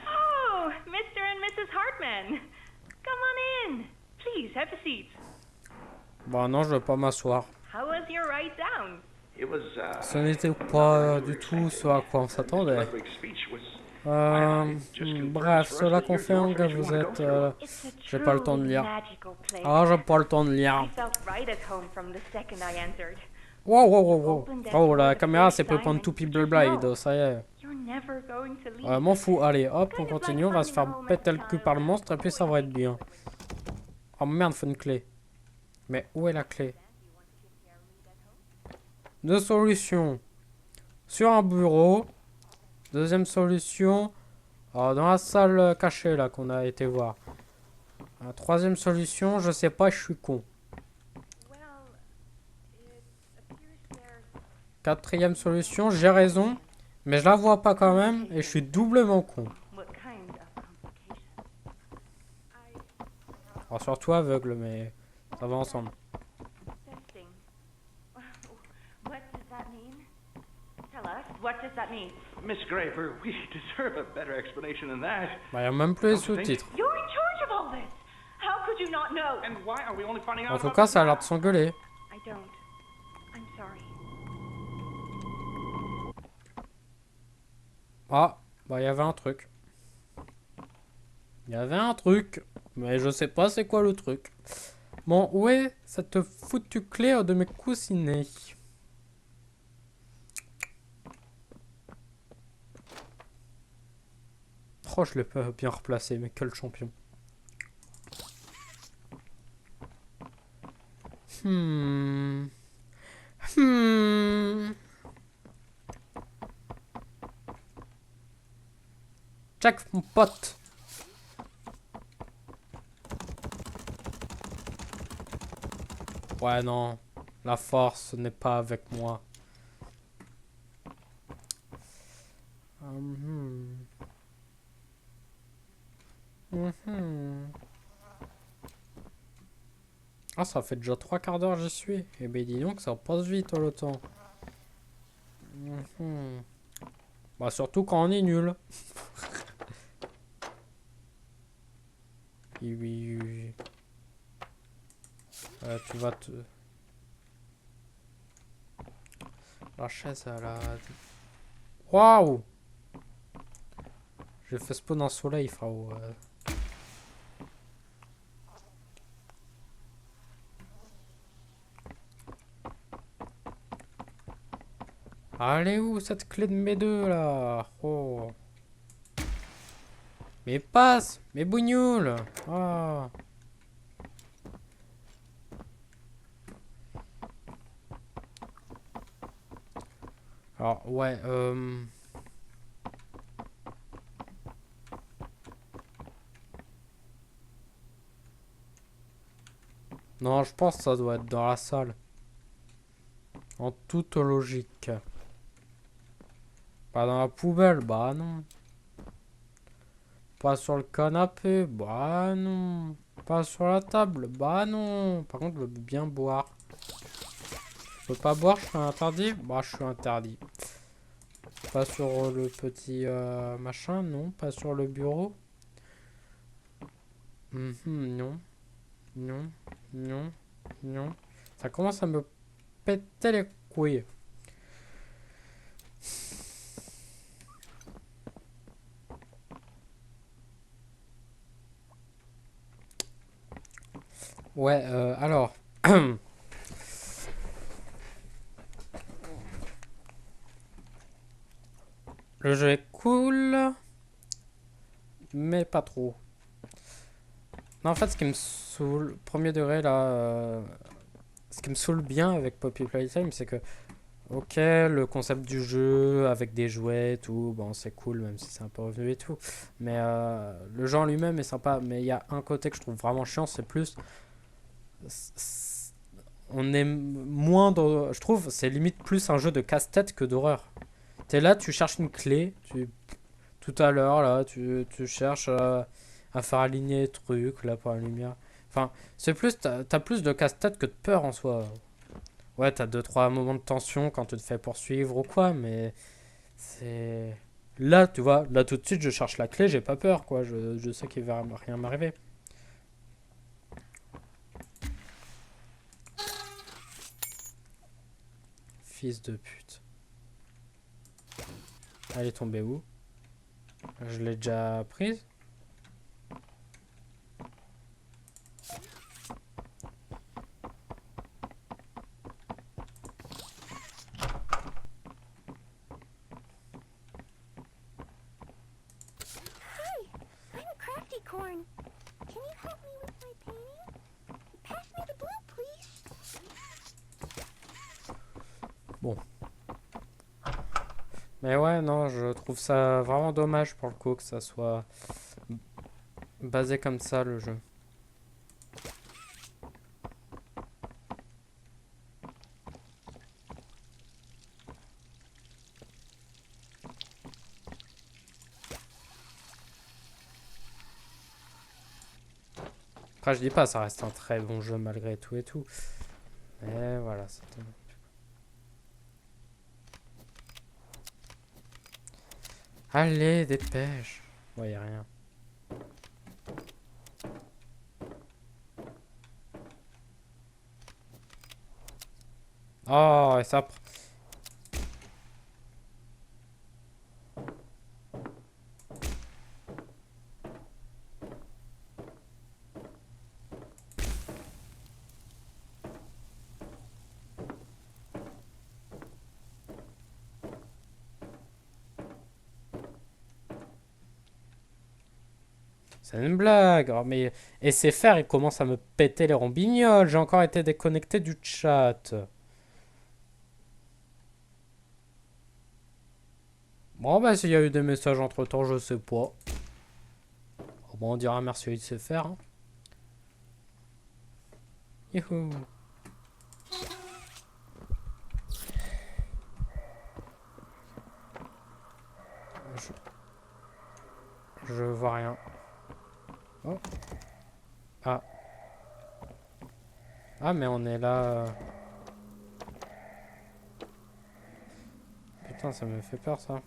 Speaker 4: Oh, Mr. and Mrs. Hartman. Come on in. Please, have a seat.
Speaker 1: Bah non, je veux pas m'asseoir.
Speaker 4: How was your ride down?
Speaker 5: It was,
Speaker 1: Ce n'était pas du tout ce à quoi on s'attendait.
Speaker 5: Ludwig's speech was
Speaker 1: Bref, cela confirme que vous êtes...
Speaker 4: It's a
Speaker 1: j'ai pas le temps de
Speaker 4: truly
Speaker 1: lire.
Speaker 4: magical place.
Speaker 1: Ah, j'ai pas le temps de lire.
Speaker 4: I felt right at home from the second I entered.
Speaker 1: Wow, wow, wow, wow. Oh, la caméra, c'est peut prendre tout People Blade, ça y est.
Speaker 4: You're never going to leave.
Speaker 1: M'en fous, allez, hop, on continue, on va se faire péter le cul par le monstre et puis ça va être bien. Oh merde, faut une clé. Mais où est la clé? Deux solutions. Sur un bureau. Deuxième solution. Dans la salle cachée là qu'on a été voir. Troisième solution, je sais pas, je suis con. Quatrième solution, j'ai raison. Mais je la vois pas quand même et je suis doublement con.
Speaker 4: What kind of complications?
Speaker 1: Alors, surtout aveugle, mais ça va ensemble.
Speaker 4: Testing. What does that mean? Tell us, what does that mean?
Speaker 5: Miss Graver, we deserve a better explanation than that.
Speaker 1: Bah, y a même plus les sous-titres.
Speaker 4: You're in charge of all this. How could you not know?
Speaker 5: And why are we only finding out
Speaker 1: En tout
Speaker 5: about
Speaker 1: cas,
Speaker 5: this
Speaker 1: ça a l'air
Speaker 5: now?
Speaker 1: de s'engueuler.
Speaker 4: I don't. I'm sorry.
Speaker 1: Ah, bah il y avait un truc. Il y avait un truc. Mais je sais pas c'est quoi le truc. Bon, où est cette foutue clé de mes coussinets? Oh, je l'ai pas bien replacé, mais quel champion. Jack, mon pote. Ouais, non. La force n'est pas avec moi. Ah, ça fait déjà 3 quarts d'heure j'y suis. Eh ben dis donc, ça passe vite le temps. Bah surtout quand on est nul. Oui, oui, oui. Tu vas te... La chaise, elle a... Waouh! J'ai fait spawn un soleil, frérot. Allez où cette clé de mes deux là? Oh. Mais passe! Mais bougnoule! Ah. Alors, ouais, non, je pense que ça doit être dans la salle. En toute logique. Pas dans la poubelle, bah non. Pas sur le canapé, bah non. Pas sur la table, bah non. Par contre, je veux bien boire. Je peux pas boire, je suis interdit? Bah, je suis interdit. Pas sur le petit machin, non. Pas sur le bureau. Non, non, non, non. Ça commence à me péter les couilles. Ouais, alors. Le jeu est cool, mais pas trop. Non, en fait, ce qui me saoule, premier degré là, ce qui me saoule bien avec Poppy Playtime, c'est que, ok, le concept du jeu avec des jouets, tout, bon, c'est cool, même si c'est un peu revenu et tout. Mais le jeu en lui-même est sympa, mais il y a un côté que je trouve vraiment chiant, c'est plus. On est moins dans. Je trouve, c'est limite plus un jeu de casse-tête que d'horreur. T'es là, tu cherches une clé, tout à l'heure, là, tu cherches à faire aligner les trucs, là, pour la lumière. Enfin, c'est plus, t'as plus de casse-tête que de peur en soi. Ouais, t'as deux, trois moments de tension quand tu te fais poursuivre ou quoi, mais c'est... Là, tu vois, là tout de suite, je cherche la clé, j'ai pas peur, quoi. Je sais qu'il va rien m'arriver. Fils de pute. Elle est tombée où? Je l'ai déjà prise?
Speaker 2: I'm a crafty corn. Can you help me with my painting? Pass me the blue, please.
Speaker 1: Bon. Mais ouais, non, je trouve ça vraiment dommage pour le coup que ça soit basé comme ça, le jeu. Après, je dis pas, ça reste un très bon jeu malgré tout et tout. Mais voilà, c'est tout. Allez, dépêche. Ouais, y a rien. Oh, et ça... C'est une blague. Oh, mais... Et SFR, il commence à me péter les rombignoles. J'ai encore été déconnecté du chat. Bon, bah, s'il y a eu des messages entre-temps, je sais pas. Oh, bon, on dira merci à SFR. Hein. Youhou. Je vois rien. Oh. Ah. Ah, mais on est là. Putain, ça me fait peur, ça.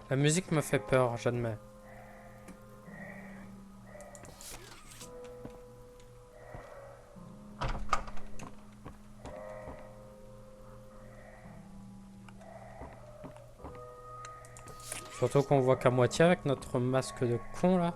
Speaker 1: La musique me fait peur, j'admets. Surtout qu'on voit qu'à moitié avec notre masque de con là.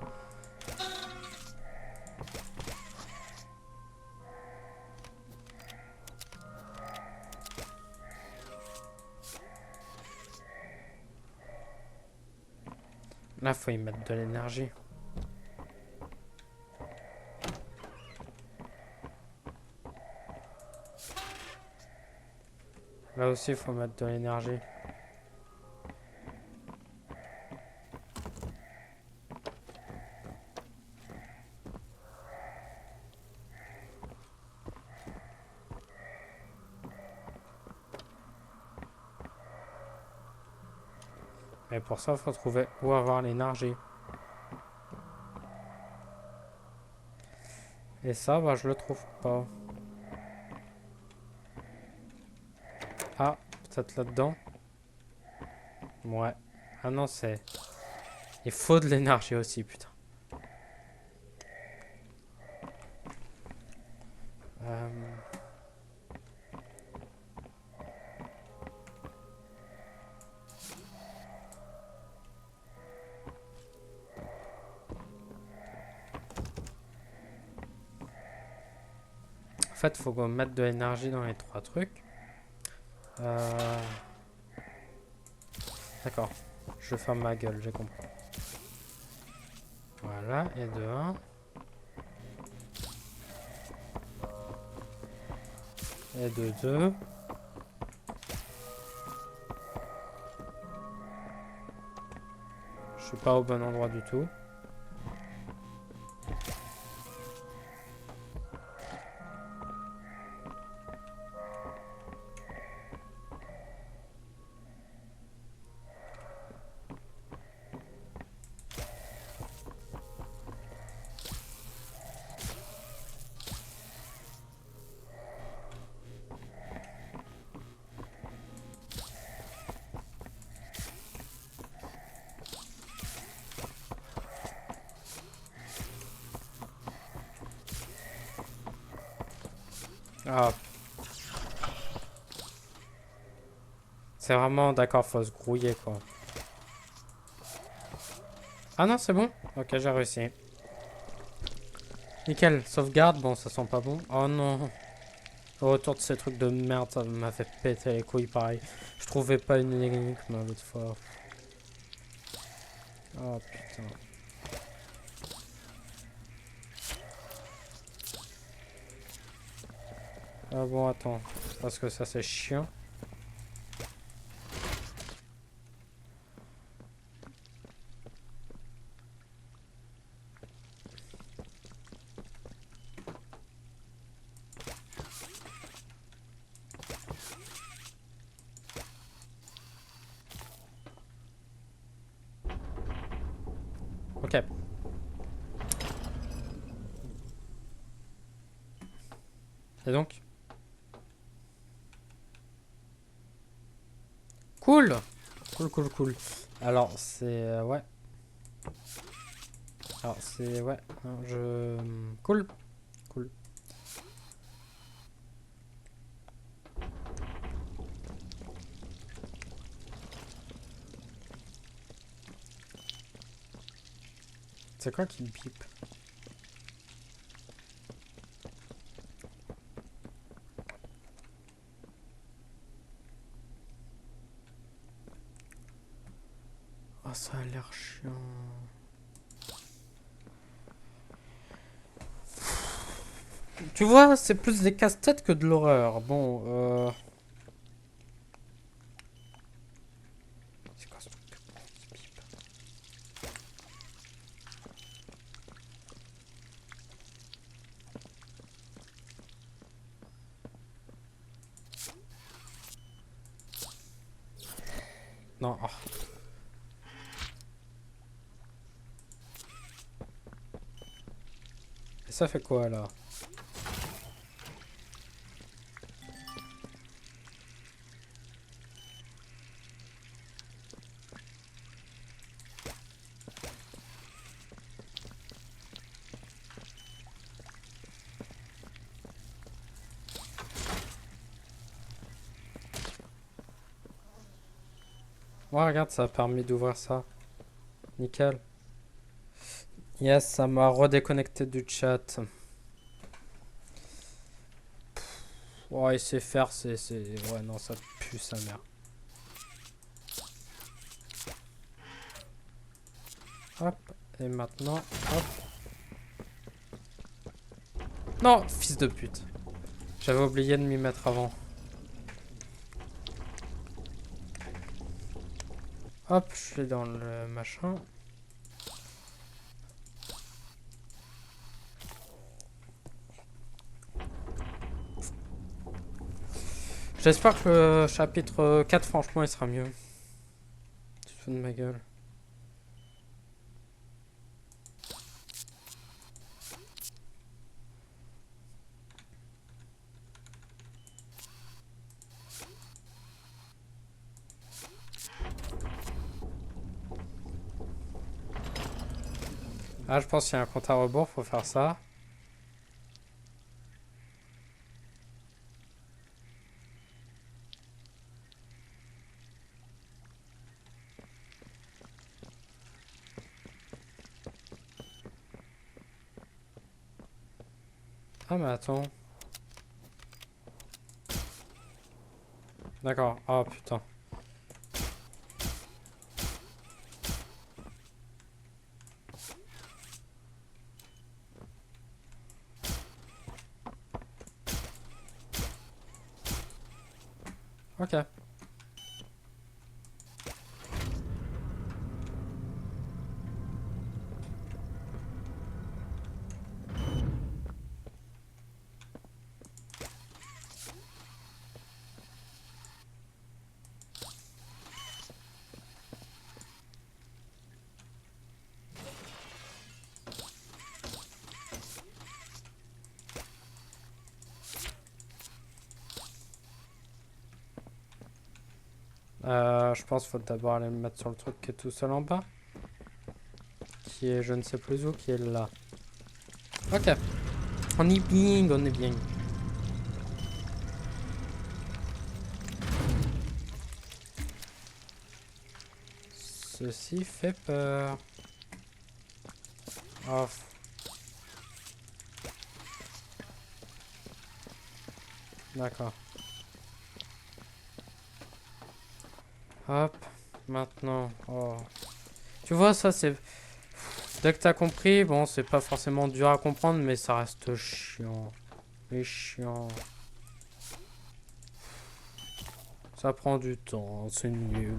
Speaker 1: Là, faut y mettre de l'énergie. Là aussi, il faut mettre de l'énergie. Et pour ça, il faut trouver où avoir l'énergie. Et ça, bah, je le trouve pas. Ah, peut-être là-dedans. Ouais. Ah non, c'est... Il faut de l'énergie aussi, putain. En fait, faut qu'on mette de l'énergie dans les 3 trucs. D'accord. Je ferme ma gueule, j'ai compris. Voilà, et de 1. Et de 2. Je suis pas au bon endroit du tout. Ah. C'est vraiment... D'accord, faut se grouiller, quoi. Ah non, c'est bon. Ok, j'ai réussi. Nickel. Sauvegarde. Bon, ça sent pas bon. Oh non. Le retour de ces trucs de merde, ça m'a fait péter les couilles, pareil. Je trouvais pas une énigme l'autre fois. Oh, putain. Ah bon, attends. Parce que ça, c'est chiant. Ok. Et donc? Cool! Cool, cool, cool. Alors, c'est... ouais. Alors, c'est... Ouais. Non, je... Cool. Cool. C'est quoi qui pipe? Oh, ça a l'air chiant. Tu vois, c'est plus des casse-têtes que de l'horreur. Bon, c'est quoi ce truc qui pipe? Non, oh. Et ça fait quoi, là? Ouais, regarde, ça a permis d'ouvrir ça. Nickel. Yes, ça m'a redéconnecté du chat. Ouais, c'est faire, c'est... Ouais, non, ça pue sa mère. Hop, et maintenant, hop. Non, fils de pute. J'avais oublié de m'y mettre avant. Hop, je suis dans le machin. J'espère que le chapitre 4, franchement, il sera mieux. Tu te fous de ma gueule. Ah, je pense qu'il y a un compte à rebours, faut faire ça. Ah, mais attends. D'accord. Ah, putain. Ok. Je pense qu'il faut d'abord aller me mettre sur le truc qui est tout seul en bas. Qui est je ne sais plus où, qui est là. Ok. On est bien, on est bien. Ceci fait peur. Oh. D'accord. Hop. Maintenant. Oh. Tu vois, ça c'est... Dès que t'as compris, bon, c'est pas forcément dur à comprendre, mais ça reste chiant. Et chiant. Ça prend du temps, c'est nul.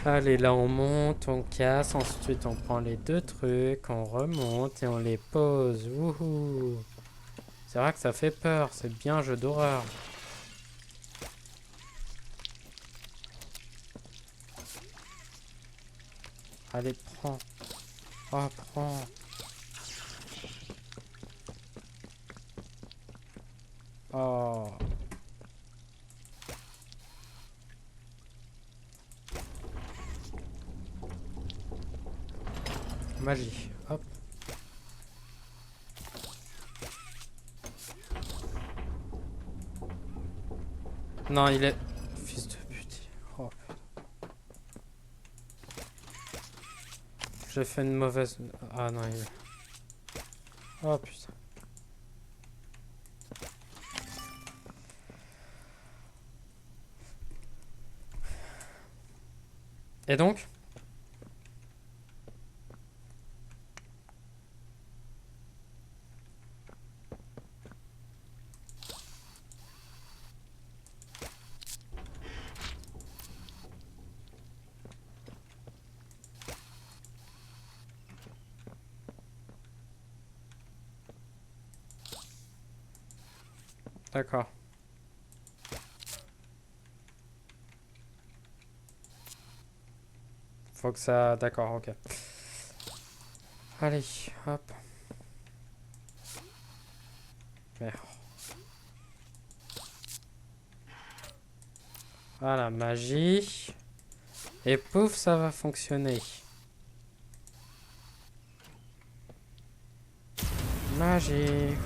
Speaker 1: Allez, là on monte, on casse, ensuite on prend les deux trucs, on remonte et on les pose. Wouhou! C'est vrai que ça fait peur, c'est bien un jeu d'horreur. Allez, prends. Oh, prends. Oh. Magie. Hop. Non, il est... Fils de pute. Oh, putain. J'ai fait une mauvaise... Ah non, il est... Oh, putain. Et donc? D'accord. Faut que ça... D'accord, ok. Allez, hop. Merde. Voilà, magie. Et pouf, ça va fonctionner. Magie.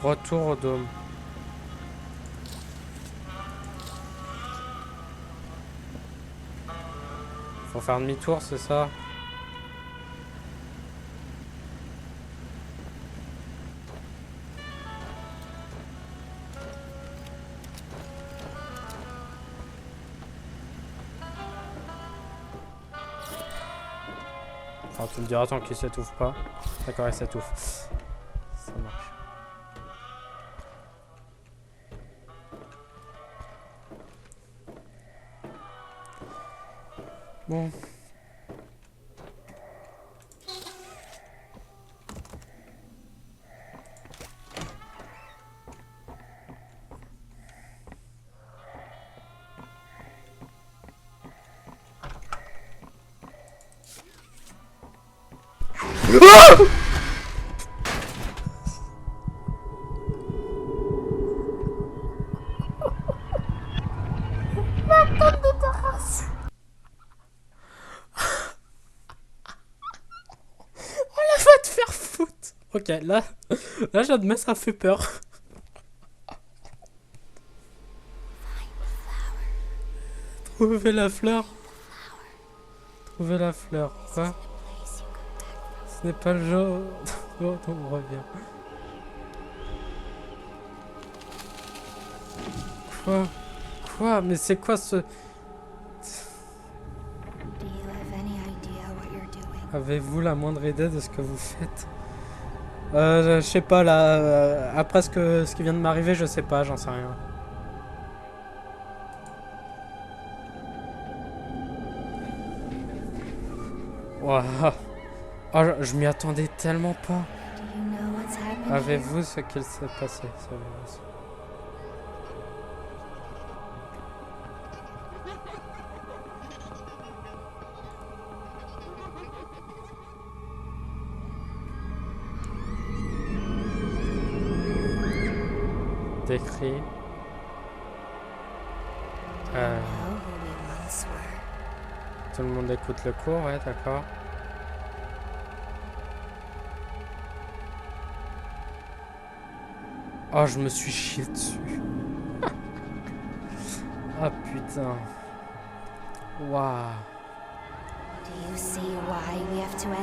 Speaker 1: Retour au dôme. Faut faire demi-tour, c'est ça? Enfin, tu me diras tant qu'il s'étouffe pas. D'accord, il s'étouffe. Ça marche. Bon. Va te faire foutre. Ok, là j'admets, ça fait peur. Trouver la fleur. Trouver la fleur. Quoi? Ce n'est pas le genre. Oh, on revient. Quoi? Quoi? Mais c'est quoi ce... Avez-vous la moindre idée de ce que vous faites? Je sais pas là. Après ce qui vient de m'arriver, je sais pas, j'en sais rien. Waouh. Oh, je m'y attendais tellement pas. Avez-vous ce qu'il s'est passé? Décrit. Tout le monde écoute le cours, ouais, d'accord. Oh, je me suis chié dessus. Ah putain. Waouh.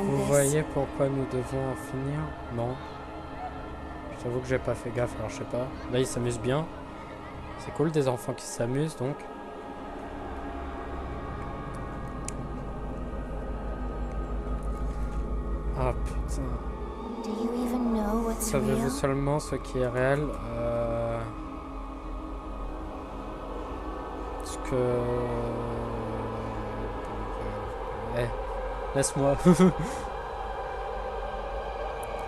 Speaker 1: Vous voyez pourquoi nous devons en finir? Non. J'avoue que j'ai pas fait gaffe, alors je sais pas. Là, ils s'amusent bien. C'est cool des enfants qui s'amusent, donc. Ah putain. Savez-vous seulement ce qui est réel? Ce que... laisse-moi.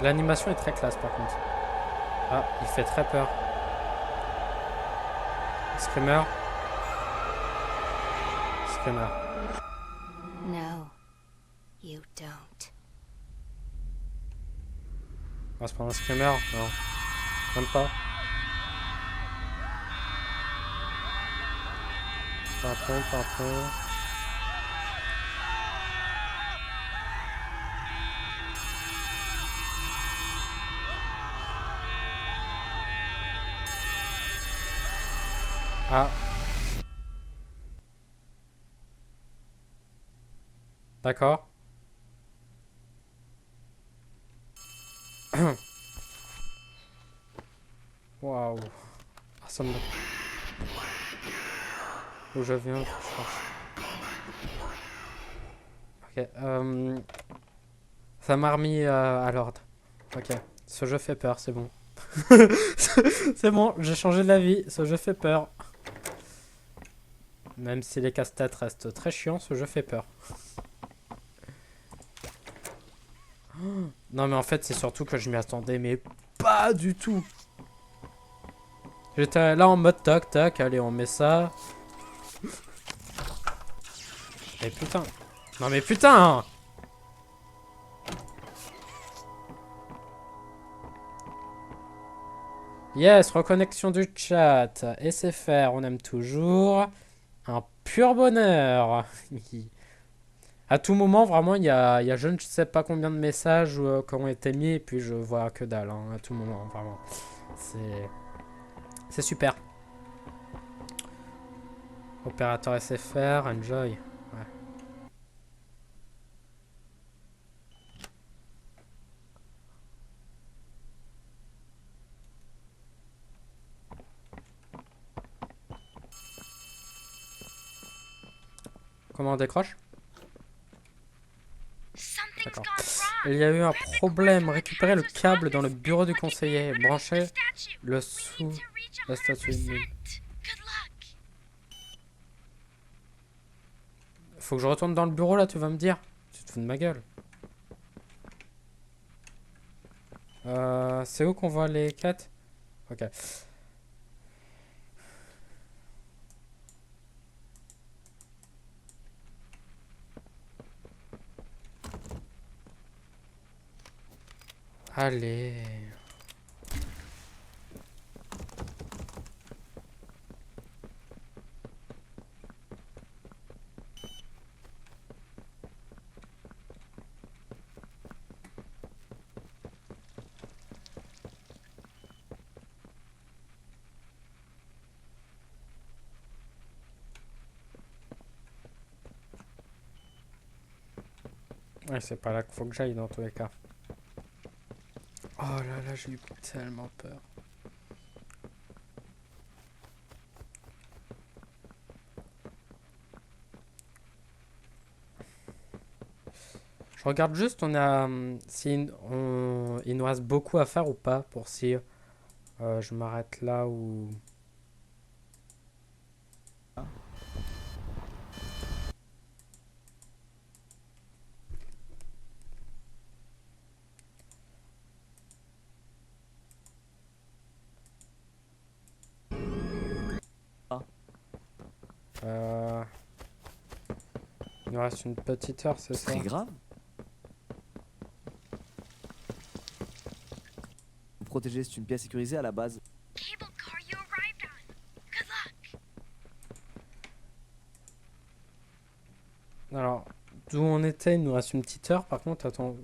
Speaker 1: L'animation est très classe par contre. Ah, il fait très peur. Screamer. Screamer.
Speaker 6: No, you don't.
Speaker 1: On va se prendre un screamer? Non. Même pas. Pimpon, pimpon. Ah. D'accord. Waouh. Ah, ça me... Où je viens, je cherche. Ok. Ça m'a remis à l'ordre. Ok. Ce jeu fait peur, c'est bon. C'est bon, j'ai changé d'avis. Ce jeu fait peur. Même si les casse-têtes restent très chiants, ce jeu fait peur. Non mais en fait c'est surtout que je m'y attendais mais pas du tout. J'étais là en mode toc toc, allez on met ça. Mais putain. Non mais putain. Yes, reconnexion du chat. SFR, on aime toujours. Un pur bonheur. À tout moment, vraiment, il y a je ne sais pas combien de messages qui ont été mis et puis je vois que dalle, hein, à tout moment, vraiment. C'est super. Opérateur SFR, enjoy. Ouais. Comment on décroche?
Speaker 2: Something's
Speaker 1: D'accord.
Speaker 2: gone wrong.
Speaker 1: Il y a eu un
Speaker 2: Grab the
Speaker 1: problème.
Speaker 2: cord from the
Speaker 1: Récupérez le
Speaker 2: counsel's
Speaker 1: câble dans le
Speaker 2: office
Speaker 1: bureau du
Speaker 2: and plug it
Speaker 1: conseiller.
Speaker 2: in underneath
Speaker 1: Branchez
Speaker 2: the statue.
Speaker 1: le
Speaker 2: We
Speaker 1: sous
Speaker 2: need to reach
Speaker 1: la statue.
Speaker 2: 100%. Good luck.
Speaker 1: Faut que je retourne dans le bureau là, tu vas me dire? Tu te fous de ma gueule. C'est où qu'on voit les quêtes? Ok. Allez. Ouais, c'est pas là qu'il faut que j'aille dans tous les cas. Oh là là, j'ai eu tellement peur. Je regarde juste, on a si il nous reste beaucoup à faire ou pas pour si je m'arrête là ou. Il nous reste une petite heure, c'est ça?
Speaker 3: Très grave. Protéger, c'est une pièce sécurisée à la base.
Speaker 2: Cable car you arrived on. Good luck.
Speaker 1: Alors, d'où on était, il nous reste une petite heure. Par contre, attends.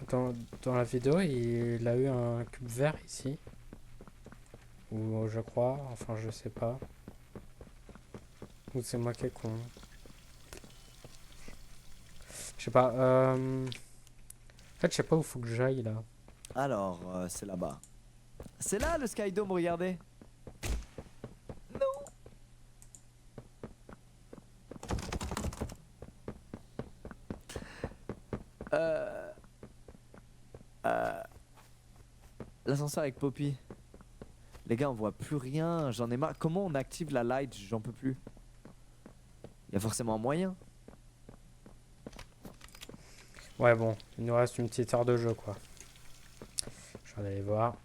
Speaker 1: Dans la vidéo, il a eu un cube vert ici. Ou je crois, enfin je sais pas. Ou c'est moi qui est con. Je sais pas. En fait, je sais pas où faut que j'aille là.
Speaker 3: Alors, c'est là-bas. C'est là le Skydome, regardez. Non. L'ascenseur avec Poppy. Les gars, on voit plus rien. J'en ai marre. Comment on active la light? J'en peux plus. Il y a forcément un moyen.
Speaker 1: Ouais, bon, il nous reste une petite heure de jeu quoi. Je vais aller voir.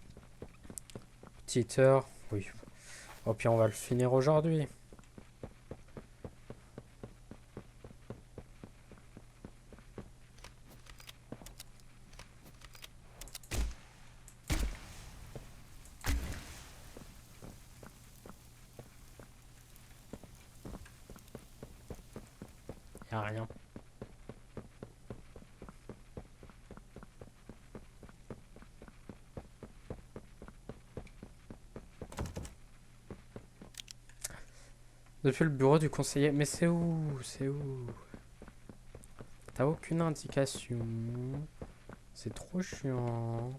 Speaker 1: Petite heure, oui. Oh, puis on va le finir aujourd'hui. Y'a rien. Depuis le bureau du conseiller. Mais c'est où? C'est où? T'as aucune indication. C'est trop chiant.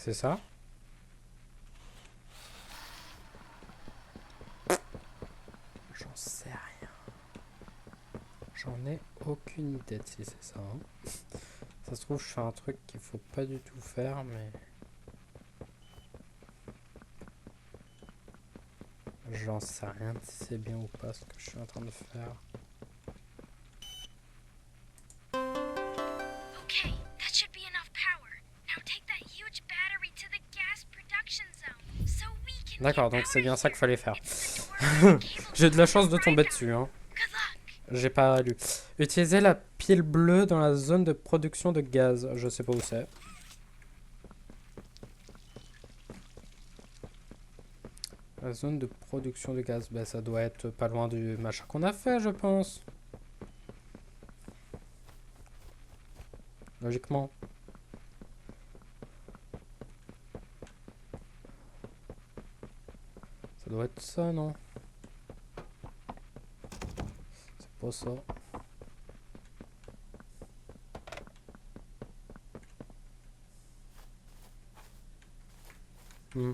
Speaker 1: C'est ça? J'en sais rien. J'en ai aucune idée de si c'est ça. Hein. Ça se trouve, je fais un truc qu'il faut pas du tout faire, mais... J'en sais rien si c'est bien ou pas ce que je suis en train de faire.
Speaker 2: Okay, that should be enough power. Now take that huge battery to the gas production zone so we can
Speaker 1: D'accord,
Speaker 2: get
Speaker 1: donc c'est
Speaker 2: power
Speaker 1: bien ça
Speaker 2: here.
Speaker 1: qu'il fallait faire.
Speaker 2: It's the door where the cable
Speaker 1: J'ai de la chance de
Speaker 2: goes
Speaker 1: tomber
Speaker 2: right
Speaker 1: dessus, hein.
Speaker 2: down. Good luck.
Speaker 1: J'ai pas lu. Utilisez la pile bleue dans la zone de production de gaz. Je sais pas où c'est. La zone de production de gaz. Bah ça doit être pas loin du machin qu'on a fait, je pense. Logiquement. Ça doit être ça, non? C'est pas ça. Hmm.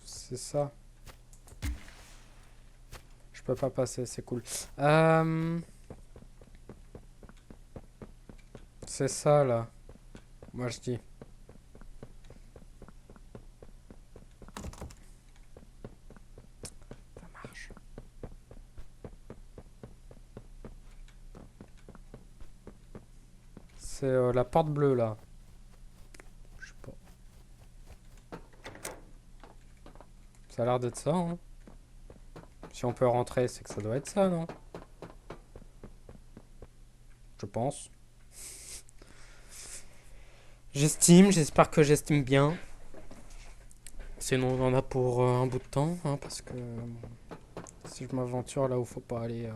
Speaker 1: C'est ça. Je peux pas passer, c'est cool. C'est ça là. Moi je dis. Ça marche. C'est la porte bleue là. Je sais pas. Ça a l'air d'être ça, hein. Si on peut rentrer, c'est que ça doit être ça, non? Je pense. J'estime, j'espère que j'estime bien. Sinon, on en a pour un bout de temps, hein, parce que si je m'aventure là où faut pas aller.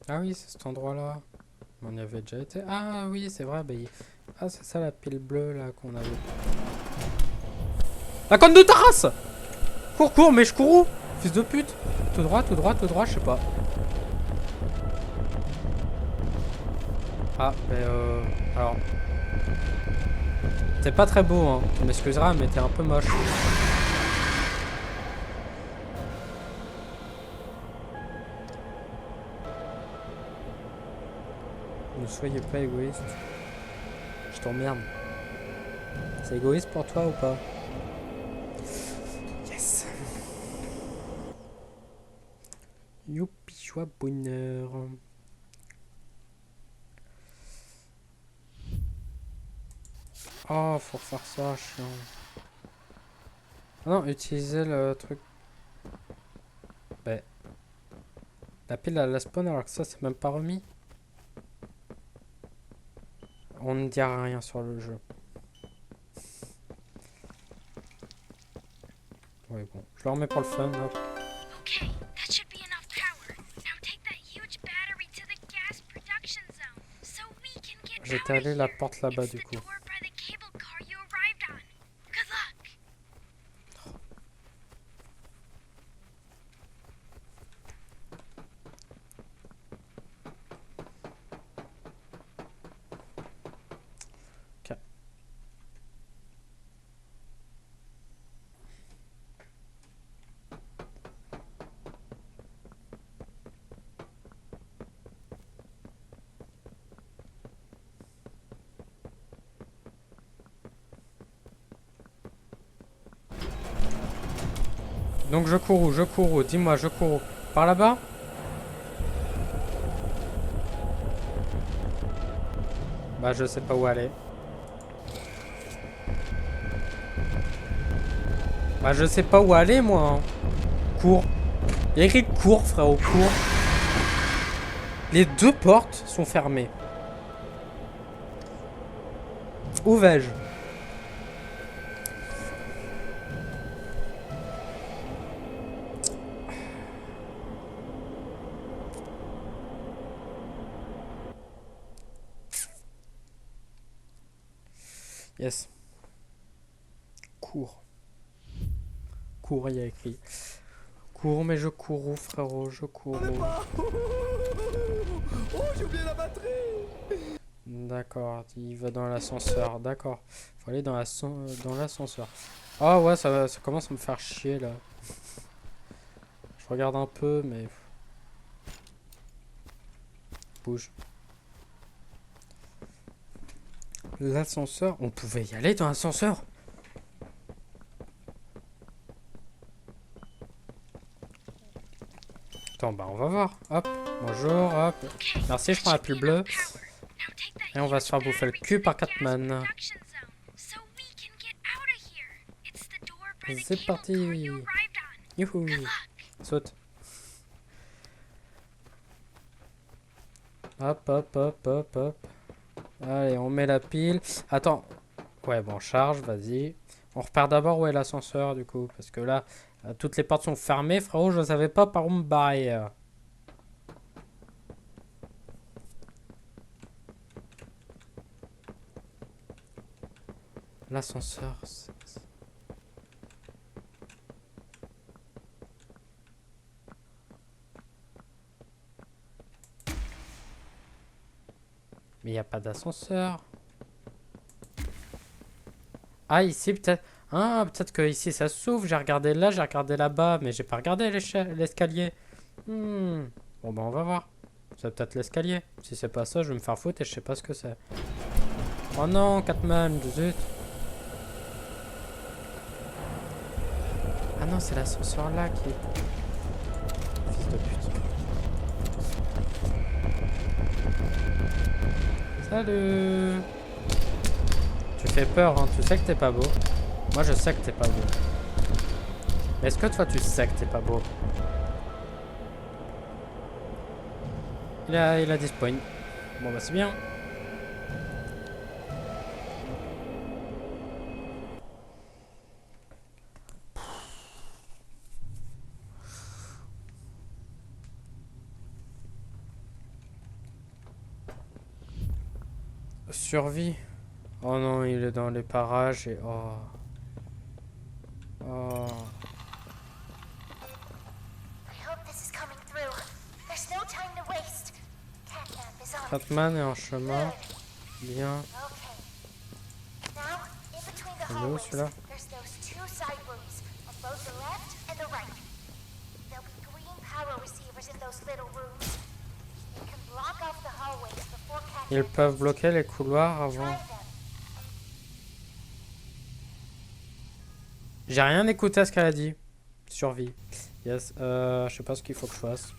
Speaker 1: Ah oui, c'est cet endroit-là. On y avait déjà été. Ah oui, c'est vrai. Bah, ah, c'est ça la pile bleue là qu'on avait. La conne de ta race! Cours, cours, mais je cours où? Fils de pute! Tout droit, tout droit, tout droit, je sais pas. Ah, alors. C'est pas très beau, hein. Tu m'excuseras, mais t'es un peu moche. Ne soyez pas égoïste. Je t'emmerde. C'est égoïste pour toi ou pas? Yes. Youpi, joie, bonheur. Oh, faut refaire ça, chiant. Ah non, utiliser le truc. Bah. La pile à la spawn alors que ça, c'est même pas remis. On ne dira rien sur le jeu. Ouais, bon. Je le remets pour le fun. Hop.
Speaker 2: Okay, that should be enough power. Now take that huge battery to the gas production zone so we can get out
Speaker 1: J'étais
Speaker 2: of
Speaker 1: allé
Speaker 2: here.
Speaker 1: la porte là-bas
Speaker 2: It's
Speaker 1: du
Speaker 2: the
Speaker 1: coup.
Speaker 2: door by the cable car you arrived on. Good luck.
Speaker 1: Ok. Donc je cours où? Je cours où? Dis-moi, je cours où? Par là-bas? Bah je sais pas où aller. Bah je sais pas où aller moi. Hein. Cours. Il y a écrit cours frérot, cours. Les deux portes sont fermées. Où vais-je? Yes. Cours. Cours, il y a écrit. Cours, mais je cours où, frérot? Je cours où?
Speaker 3: Oh, j'ai oublié la batterie!
Speaker 1: D'accord, il va dans l'ascenseur. D'accord. Faut aller dans l'ascenseur. Ah ouais, ça commence à me faire chier là. Je regarde un peu, mais. Bouge. L'ascenseur? On pouvait y aller dans l'ascenseur? Attends, bah on va voir. Hop, bonjour, hop. Merci, je prends la pile bleue. Et on va se faire bouffer le cul par Catman. C'est parti. Youhou. Saute. Hop, hop, hop, hop, hop. Allez, on met la pile. Attends. Ouais, bon, charge, vas-y. On repère d'abord où est l'ascenseur, du coup. Parce que là, toutes les portes sont fermées, frérot. Je savais pas par où me barrer. L'ascenseur, mais il n'y a pas d'ascenseur. Ah, ici, peut-être... Ah, peut-être que ici, ça s'ouvre. J'ai regardé là, j'ai regardé là-bas, mais j'ai pas regardé l'escalier. Bon, bah, on va voir. C'est peut-être l'escalier. Si c'est pas ça, je vais me faire foutre et je sais pas ce que c'est. Oh non, Catman, zut. Ah non, c'est l'ascenseur là qui... Fils de pute. Salut. Tu fais peur, hein. Tu sais que t'es pas beau. Moi, je sais que t'es pas beau. Mais est-ce que toi, tu sais que t'es pas beau? Il a disparu. Bon, bah, c'est bien. Survie. Oh non, il est dans les parages et... Oh. Oh.
Speaker 6: I hope this is coming through. There's no time to waste. Catnap is on.
Speaker 1: Catman est en chemin.
Speaker 6: Good.
Speaker 1: Bien.
Speaker 6: Okay. Now, in between the
Speaker 1: Il est où
Speaker 6: hallways,
Speaker 1: celui-là?
Speaker 6: there's those two side rooms on both the left and the right. There'll be green power receivers in those little rooms. You can block off the hallways before
Speaker 1: Ils
Speaker 6: Catnap
Speaker 1: peuvent
Speaker 6: gets
Speaker 1: bloquer les couloirs
Speaker 6: here.
Speaker 1: avant.
Speaker 6: Try them.
Speaker 1: J'ai rien écouté à ce qu'elle a dit. Survie. Yes. Je sais pas ce qu'il faut que je fasse.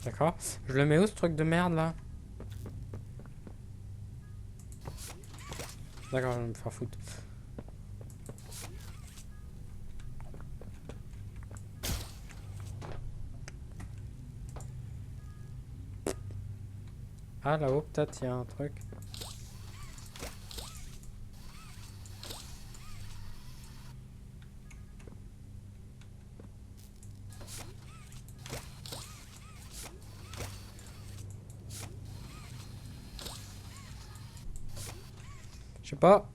Speaker 1: D'accord. Je le mets où ce truc de merde là? D'accord, je vais me faire foutre. Ah là-haut peut-être il y a un truc. Je sais pas.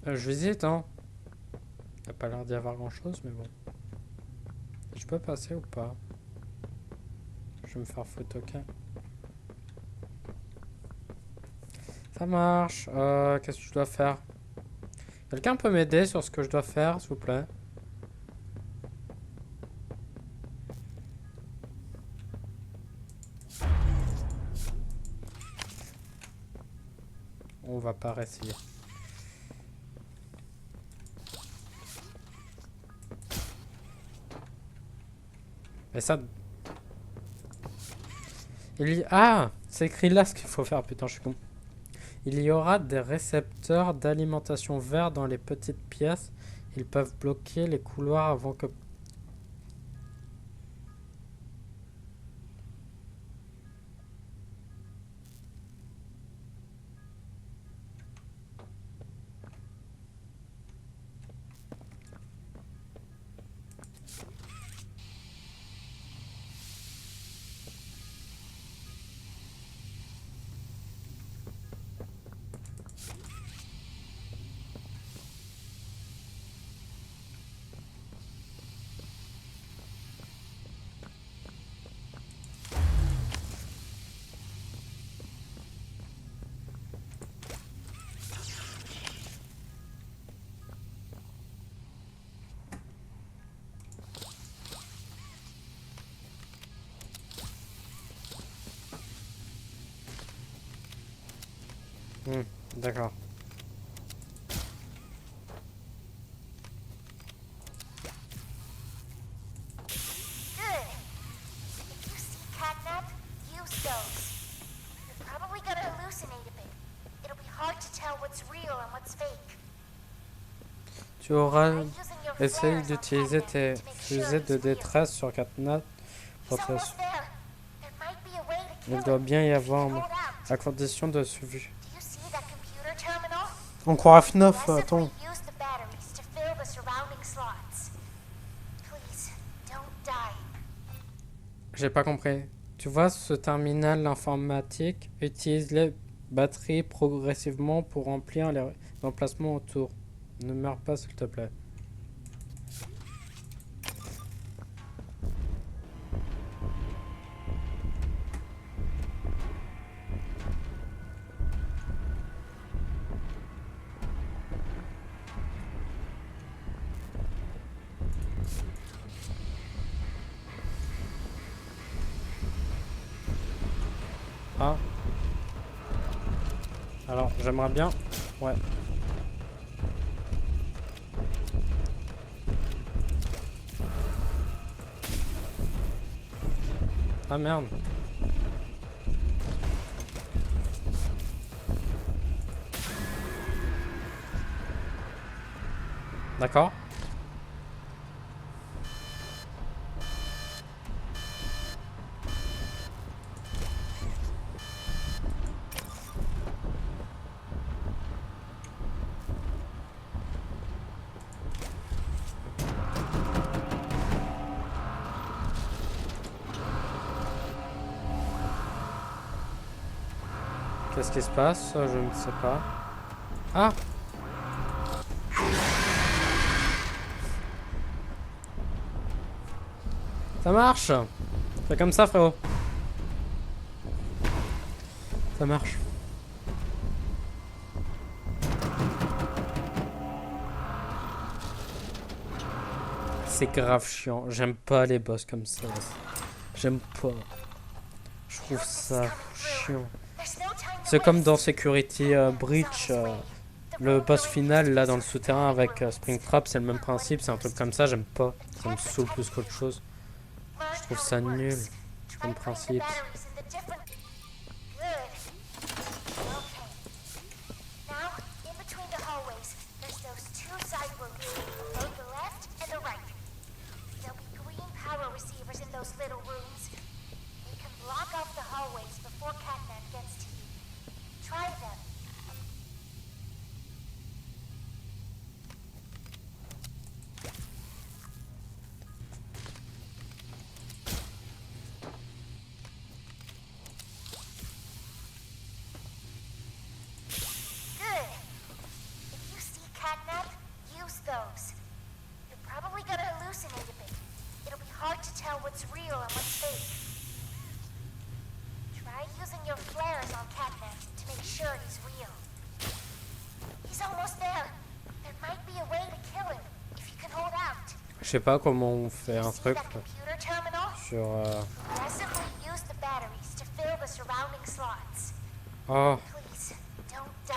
Speaker 1: Je visite, hein. Il a pas l'air d'y avoir grand chose, mais bon. Je peux passer ou pas? Je vais me faire foutre, ok. Ça marche. Qu'est-ce que je dois faire? Quelqu'un peut m'aider sur ce que je dois faire, s'il vous plaît? On va pas réessayer. Mais ça... Ah! C'est écrit là ce qu'il faut faire. Putain, je suis con. Il y aura des récepteurs d'alimentation verts dans les petites pièces. Ils peuvent bloquer les couloirs avant que... D'accord.
Speaker 6: Good. If you see catnap, use those. You're probably gonna hallucinate a bit. It'll be hard to tell what's real and what's fake.
Speaker 1: Tu auras
Speaker 6: Try using your
Speaker 1: essayé
Speaker 6: flares on
Speaker 1: d'utiliser
Speaker 6: Catnap
Speaker 1: tes
Speaker 6: to make sure
Speaker 1: fusées de
Speaker 6: he's real.
Speaker 1: détresse sur Catnap
Speaker 6: He's
Speaker 1: pour te...
Speaker 6: almost there. There might be a way to kill
Speaker 1: Il doit
Speaker 6: him
Speaker 1: bien y
Speaker 6: if you
Speaker 1: avoir
Speaker 6: can
Speaker 1: un-
Speaker 6: hold out.
Speaker 1: à condition de suivi.
Speaker 6: Do you see that computer terminal?
Speaker 1: Encore à FNAF,
Speaker 6: Aggressively
Speaker 1: attends.
Speaker 6: use the batteries to fill the surrounding slots. Please, don't die.
Speaker 1: J'ai pas compris. Tu vois, ce terminal informatique utilise les batteries progressivement pour remplir les emplacements autour. Ne meurs pas, s'il te plaît. Ah. Alors, j'aimerais bien... Ouais. Ah merde. D'accord. Qu'est-ce qui se passe? Je ne sais pas. Ah! Ça marche! Fais comme ça, frérot. Ça marche. C'est grave chiant. J'aime pas les boss comme ça. J'aime pas. Je trouve ça chiant.
Speaker 6: There's no time to
Speaker 1: C'est comme
Speaker 6: waste.
Speaker 1: dans Security Breach, le boss final là dans le souterrain avec Springtrap, c'est le même principe, c'est un truc comme ça, j'aime pas. Ça me saoule plus qu'autre chose.
Speaker 6: Learn
Speaker 1: Je trouve
Speaker 6: how
Speaker 1: ça
Speaker 6: it works.
Speaker 1: nul
Speaker 6: Try
Speaker 1: comme
Speaker 6: putting the
Speaker 1: principe.
Speaker 6: batteries in the different- Good. Okay. Now, in between the hallways, there's those two side rooms, on both the left and the right. There'll be green power receivers in those little rooms. They can block off the hallways before Catnap gets to you. Try them. Good. If you see Catnap, use those. You're probably gonna hallucinate a bit. It'll be hard to tell what's real and what's fake. Try using your flares on Catnap to make sure he's real. He's almost there. There might be a way to kill him if you can hold out.
Speaker 1: Je sais pas comment on fait un
Speaker 6: See
Speaker 1: truc
Speaker 6: that computer terminal?
Speaker 1: sur...
Speaker 6: Aggressively use the batteries to fill the surrounding slots.
Speaker 1: Oh,
Speaker 6: Please, don't die.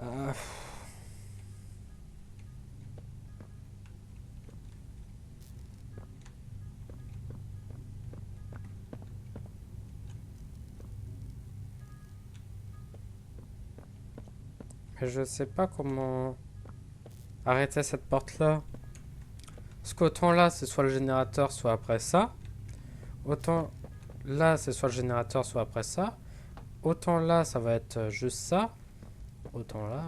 Speaker 1: ah. Mais je sais pas comment arrêter cette porte là. Parce qu'autant là c'est soit le générateur soit après ça. Autant là c'est soit le générateur soit après ça. Autant là ça va être juste ça. Autant là...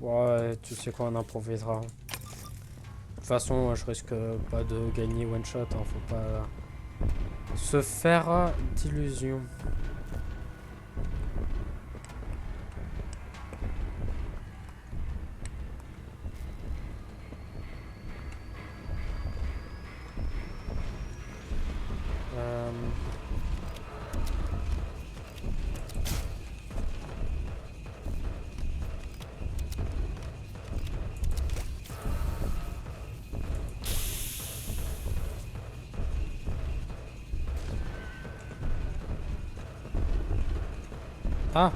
Speaker 1: Ouais, tu sais quoi, on improvisera. De toute façon, je risque pas de gagner one shot, hein, faut pas se faire d'illusions. Ah.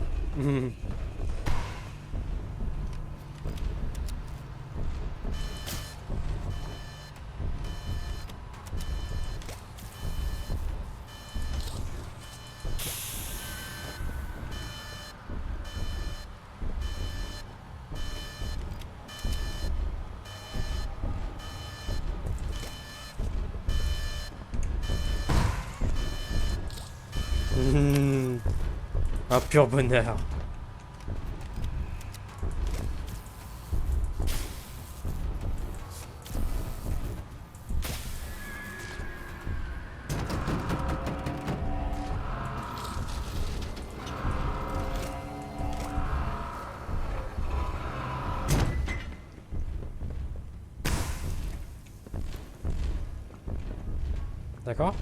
Speaker 1: Un pur bonheur. D'accord.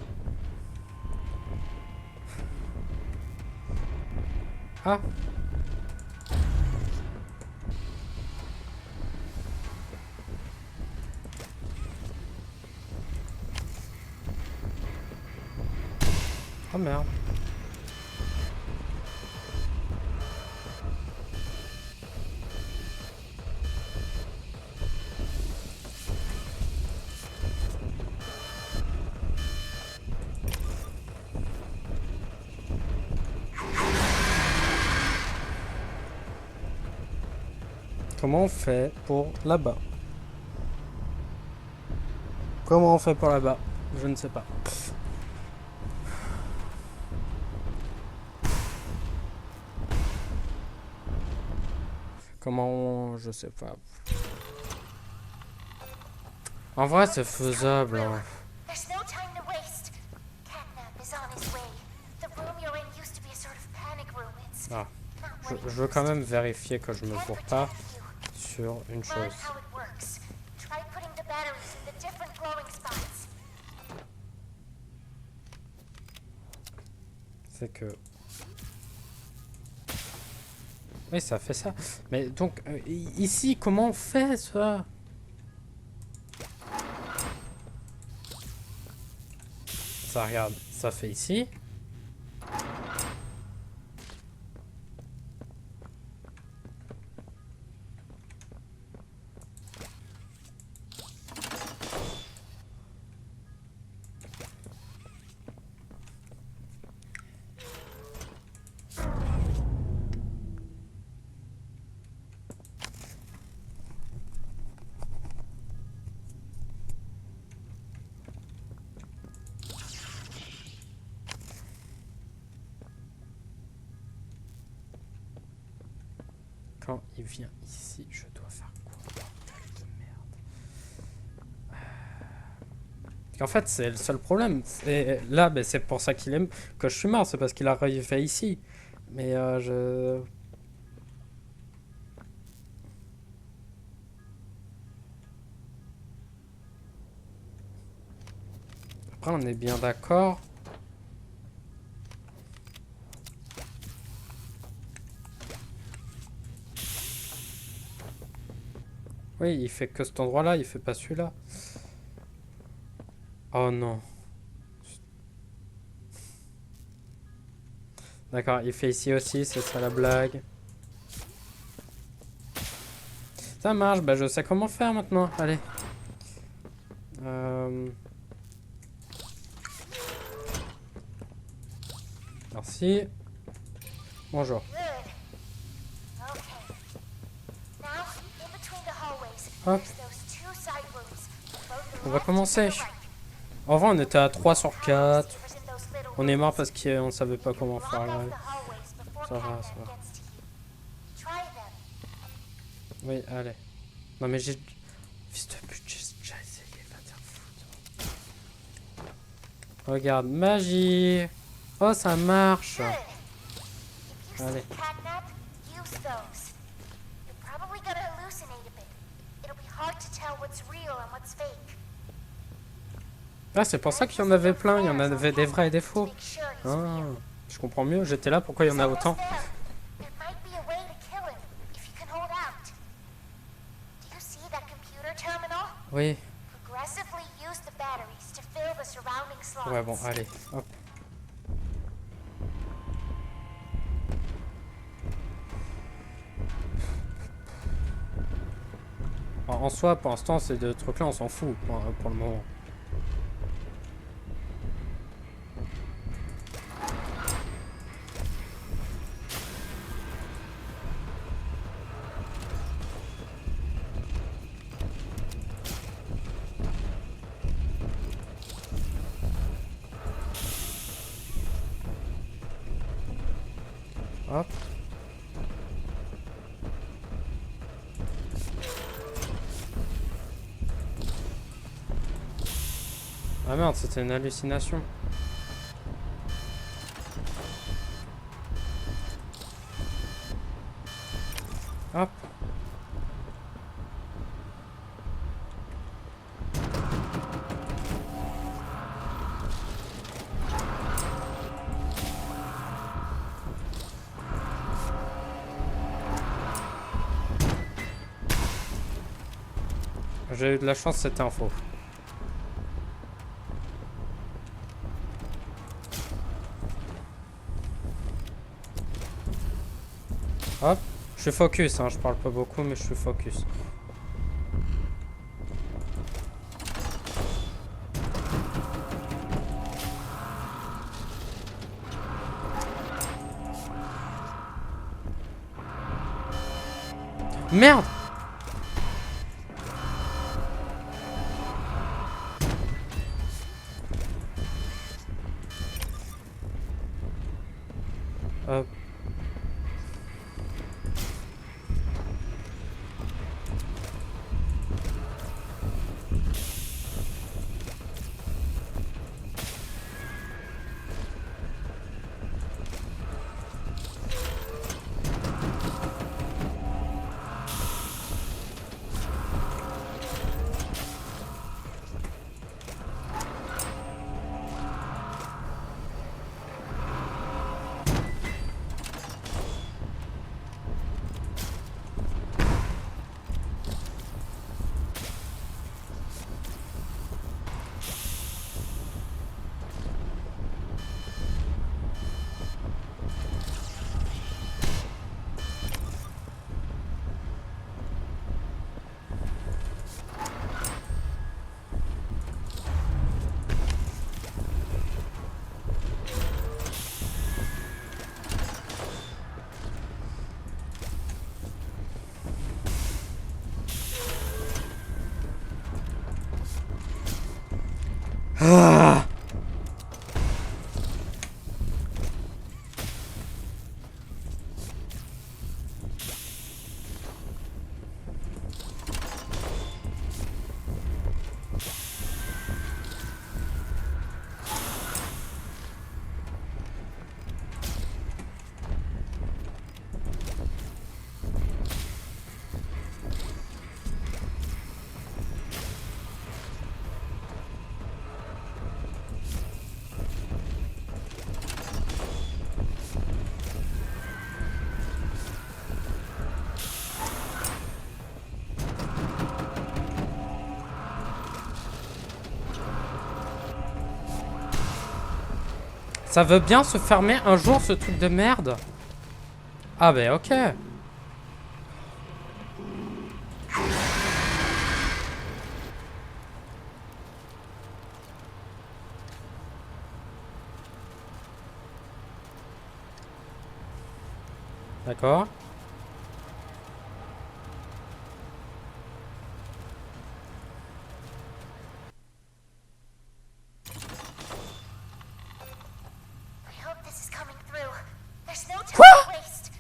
Speaker 1: Ah. Oh merde. Comment on fait pour là-bas? Comment on fait pour là-bas? Je ne sais pas. Comment on... Je sais pas. En vrai, c'est faisable. Hein.
Speaker 6: There's no time to waste. Catnap is on his way. The room you're in used to be a sort of panic room. It's
Speaker 1: Ah.
Speaker 6: not what it
Speaker 1: Je veux quand
Speaker 6: used to
Speaker 1: même
Speaker 6: be.
Speaker 1: vérifier que je me
Speaker 6: Can't
Speaker 1: fourre
Speaker 6: protect
Speaker 1: pas
Speaker 6: you.
Speaker 1: sur une
Speaker 6: Learn
Speaker 1: chose.
Speaker 6: how it works. Try putting the batteries in the different glowing spots.
Speaker 1: C'est que... Oui, ça fait ça. Mais donc, ici, comment on fait ça? Ça, regarde, ça fait ici. Quand il vient ici, je dois faire quoi? Bordel de merde. En fait, c'est le seul problème. Là, ben, c'est pour ça qu'il aime que je suis mort. C'est parce qu'il arrive ici. Mais je... Après, on est bien d'accord. Oui, il fait que cet endroit-là, il fait pas celui-là. Oh non. D'accord, il fait ici aussi, c'est ça la blague. Ça marche, bah je sais comment faire maintenant, allez. Merci. Bonjour.
Speaker 6: Good. Okay. Now, in between the hallways,
Speaker 1: Hop.
Speaker 6: there's those two side rooms. Both the
Speaker 1: On va
Speaker 6: left
Speaker 1: commencer.
Speaker 6: and the right.
Speaker 1: En vrai, on était à 3 sur
Speaker 6: Power
Speaker 1: 4.
Speaker 6: receivers in those little
Speaker 1: On est mort
Speaker 6: rooms.
Speaker 1: parce qu'on savait pas comment
Speaker 6: Block
Speaker 1: faire
Speaker 6: off
Speaker 1: là.
Speaker 6: the hallways before
Speaker 1: Ça va,
Speaker 6: Catnap
Speaker 1: ça va.
Speaker 6: gets to you. Try them.
Speaker 1: Oui, allez. Non mais j'ai... Fils de pute, j'ai déjà essayé, va te faire foutre. Regarde, magie. Oh, ça marche.
Speaker 6: Good. If you
Speaker 1: Allez.
Speaker 6: see catnap, use those. You're probably gonna hallucinate a bit. It'll be hard to tell what's real and what's fake.
Speaker 1: Ah, c'est pour ça qu'il y en avait plein, il y en avait des vrais et des faux.
Speaker 6: Make sure he's
Speaker 1: Ah,
Speaker 6: real.
Speaker 1: je comprends mieux, j'étais là, pourquoi il y en a
Speaker 6: It's
Speaker 1: autant?
Speaker 6: almost there. There might be a way to kill him if you can hold out. Do you see that computer terminal?
Speaker 1: Oui,
Speaker 6: Progressively use the batteries to fill the surrounding slots.
Speaker 1: ouais, bon, allez, hop. En soi, pour l'instant, ces deux trucs-là, on s'en fout pour le moment. Hop. Ah merde, c'était une hallucination. Hop. J'ai eu de la chance, c'était un faux. Hop, je suis focus, hein, je parle pas beaucoup, mais je suis focus. Merde! Hop. Ah! Ça veut bien se fermer un jour, ce truc de merde? Ah ben ok. D'accord.
Speaker 6: I hope this is coming through. There's no time to waste.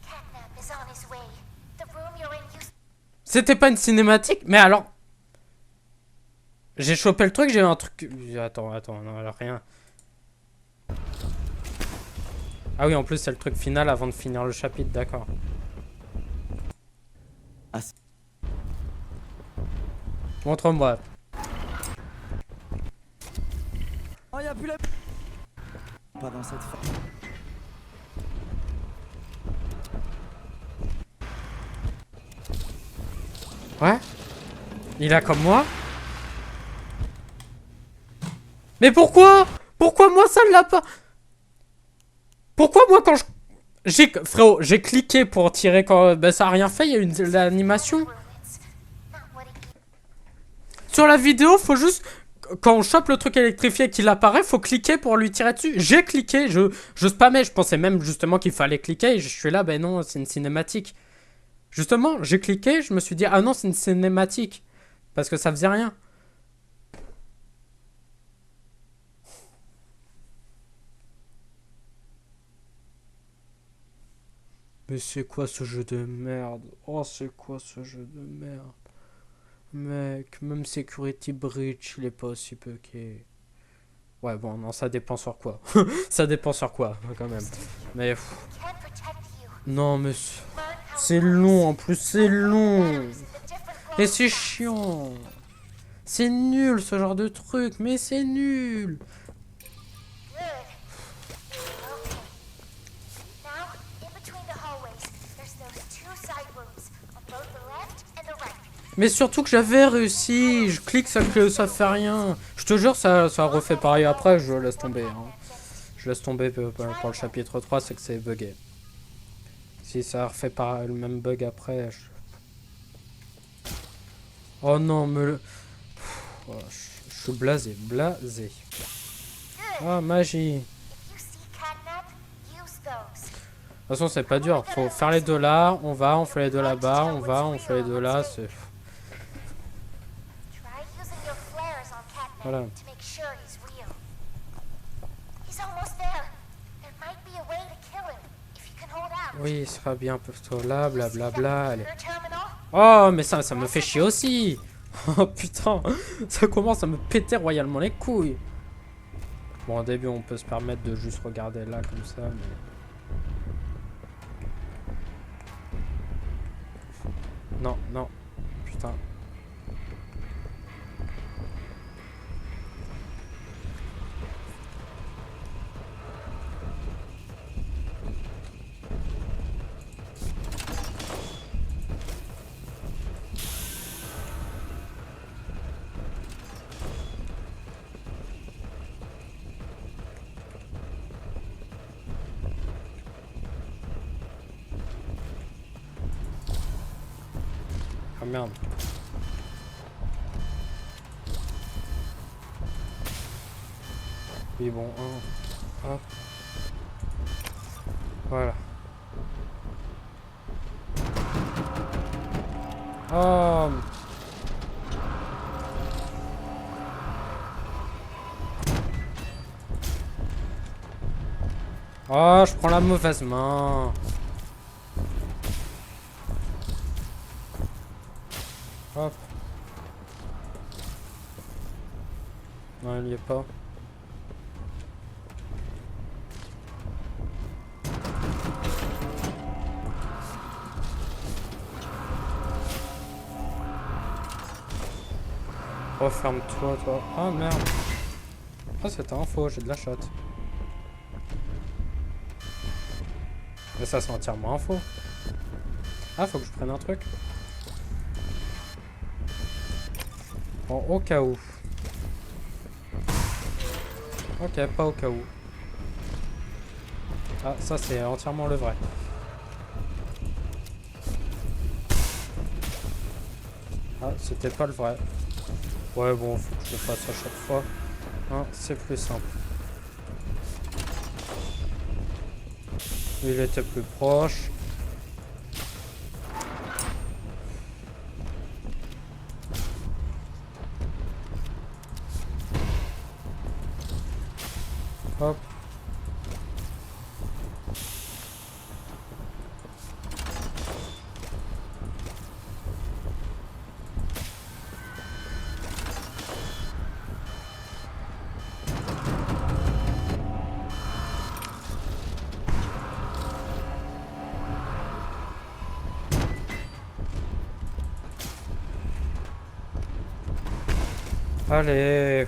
Speaker 6: Catnap is on his way. The room you're in used
Speaker 1: C'était pas une cinématique? Mais alors... J'ai chopé le truc, j'ai eu un truc... Attends, non, alors rien. Ah oui, en plus, c'est le truc final avant de finir le chapitre, d'accord.
Speaker 3: Ah,
Speaker 1: Montre-moi.
Speaker 3: oh, y a plus la... Pas dans cette phase.
Speaker 1: Ouais? Il a comme moi? Mais pourquoi? Pourquoi moi ça ne l'a pas? Pourquoi moi quand je... Frérot, j'ai cliqué pour tirer quand... Ben ça a rien fait, il y a une l'animation. Sur la vidéo, faut juste... Quand on chope le truc électrifié qu'il apparaît, faut cliquer pour lui tirer dessus. J'ai cliqué, je spammais, je pensais même justement qu'il fallait cliquer. Et je suis là, ben non, c'est une cinématique. Justement, j'ai cliqué, je me suis dit, ah non, c'est une cinématique. Parce que ça faisait rien. Mais c'est quoi ce jeu de merde? Oh, c'est quoi ce jeu de merde? Mec, même Security Breach, il est pas aussi bugué. Ouais, bon, non, ça dépend sur quoi. Ça dépend sur quoi, quand même. Mais... Non, mais... C'est long, en plus, c'est long. Et c'est chiant. C'est nul, ce genre de truc, mais c'est nul. Mais surtout que j'avais réussi. Je clique, ça fait rien. Je te jure, ça refait pareil après, je laisse tomber. Hein. Je laisse tomber pour le chapitre 3, c'est que c'est bugué. Si ça refait pas le même bug après... Oh non, me le... Oh, je suis blasé, blasé. Ah, magie. De toute façon, c'est pas dur. Faut faire les deux là, on va, on fait les deux là-bas, on va, on fait les deux là, c'est... Voilà. Oui, il sera bien plutôt là, blablabla. Allez. Oh, mais ça me fait chier aussi. Oh putain, ça commence à me péter royalement les couilles. Bon, au début, on peut se permettre de juste regarder là comme ça, mais... Non, non, putain. Ah merde. Oui bon, hop. Voilà. Oh. Oh, je prends la mauvaise main. Hop. Non, il n'y est pas. Referme-toi, toi. Ah merde. Ah, c'était un faux, j'ai de la shot. Mais ça, c'est entièrement un faux. Ah, faut que je prenne un truc. Bon, au cas où. Ok, pas au cas où. Ah, ça, c'est entièrement le vrai. Ah, c'était pas le vrai. Ouais, bon, faut que je le fasse à chaque fois. Hein, c'est plus simple. Il était plus proche. Hop. Allez.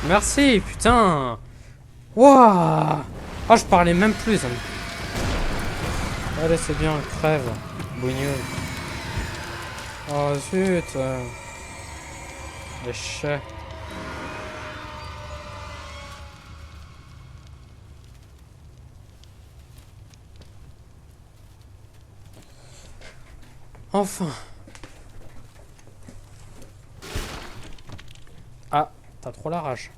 Speaker 1: Merci, putain. Wouah. Oh, je parlais même plus. Ça me... Allez, c'est bien, crève. Bougnou. Oh, zut. Les chats. Enfin. Ah, t'as trop la rage.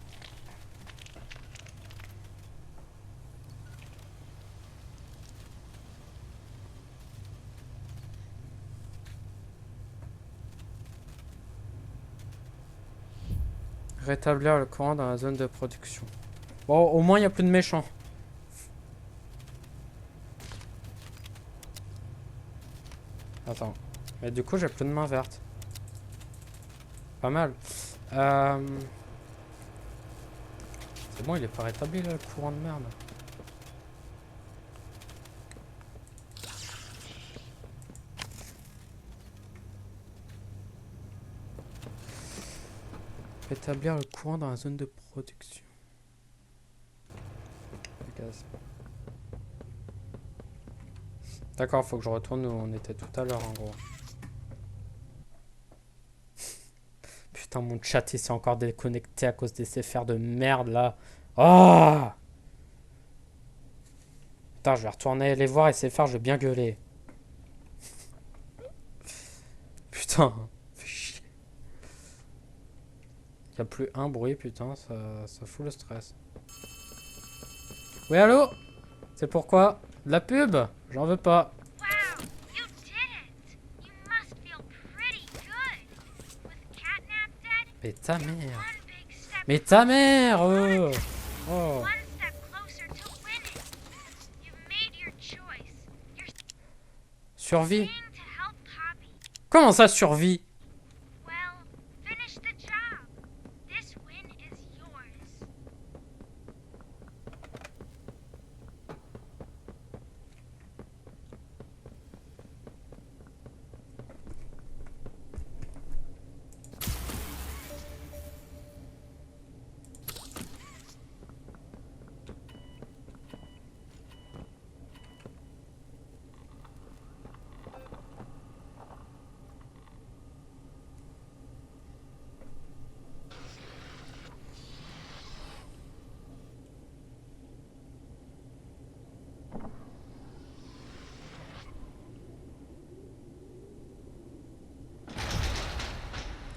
Speaker 1: Rétablir le courant dans la zone de production. Bon, au moins il n'y a plus de méchants. Attends. Mais du coup, j'ai plus de main verte. Pas mal. C'est bon, il est pas rétabli là, le courant de merde. Rétablir le courant dans la zone de production. D'accord, faut que je retourne où on était tout à l'heure en gros. Putain, mon chat il s'est encore déconnecté à cause des CFR de merde là. Oh putain, je vais retourner les voir et CFR, je vais bien gueuler. Putain, fais chier. Il n'y a plus un bruit, putain, ça fout le stress. Oui, allô? C'est pourquoi? De la pub? J'en veux pas.
Speaker 2: Wow, you did it! You must feel pretty good. With Catnap dead,
Speaker 1: Mais ta mère.
Speaker 2: one big step,
Speaker 1: Mais ta mère Oh.
Speaker 2: one step closer to winning. You've made your choice. You're
Speaker 1: Survie?
Speaker 2: staying to help Poppy.
Speaker 1: Comment ça, survie?
Speaker 2: Well, finish the job. This win is yours.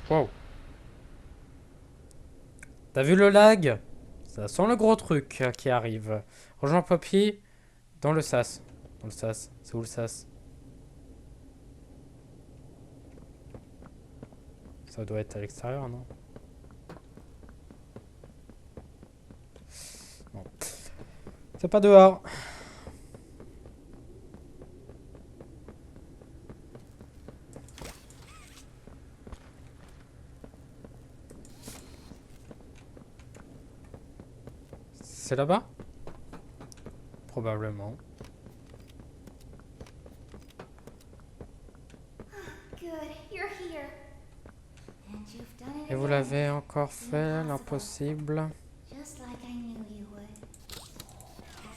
Speaker 1: Wow. T'as vu le lag? Ça sent le gros truc qui arrive. Rejoins Poppy dans le sas. Dans le sas. C'est où le sas? Ça doit être à l'extérieur, non? Non. C'est pas dehors. C'est là-bas? Probablement.
Speaker 6: Good, you're here. And you've done it
Speaker 1: Et vous
Speaker 6: again,
Speaker 1: l'avez encore fait, l'impossible.
Speaker 6: just like I knew you would.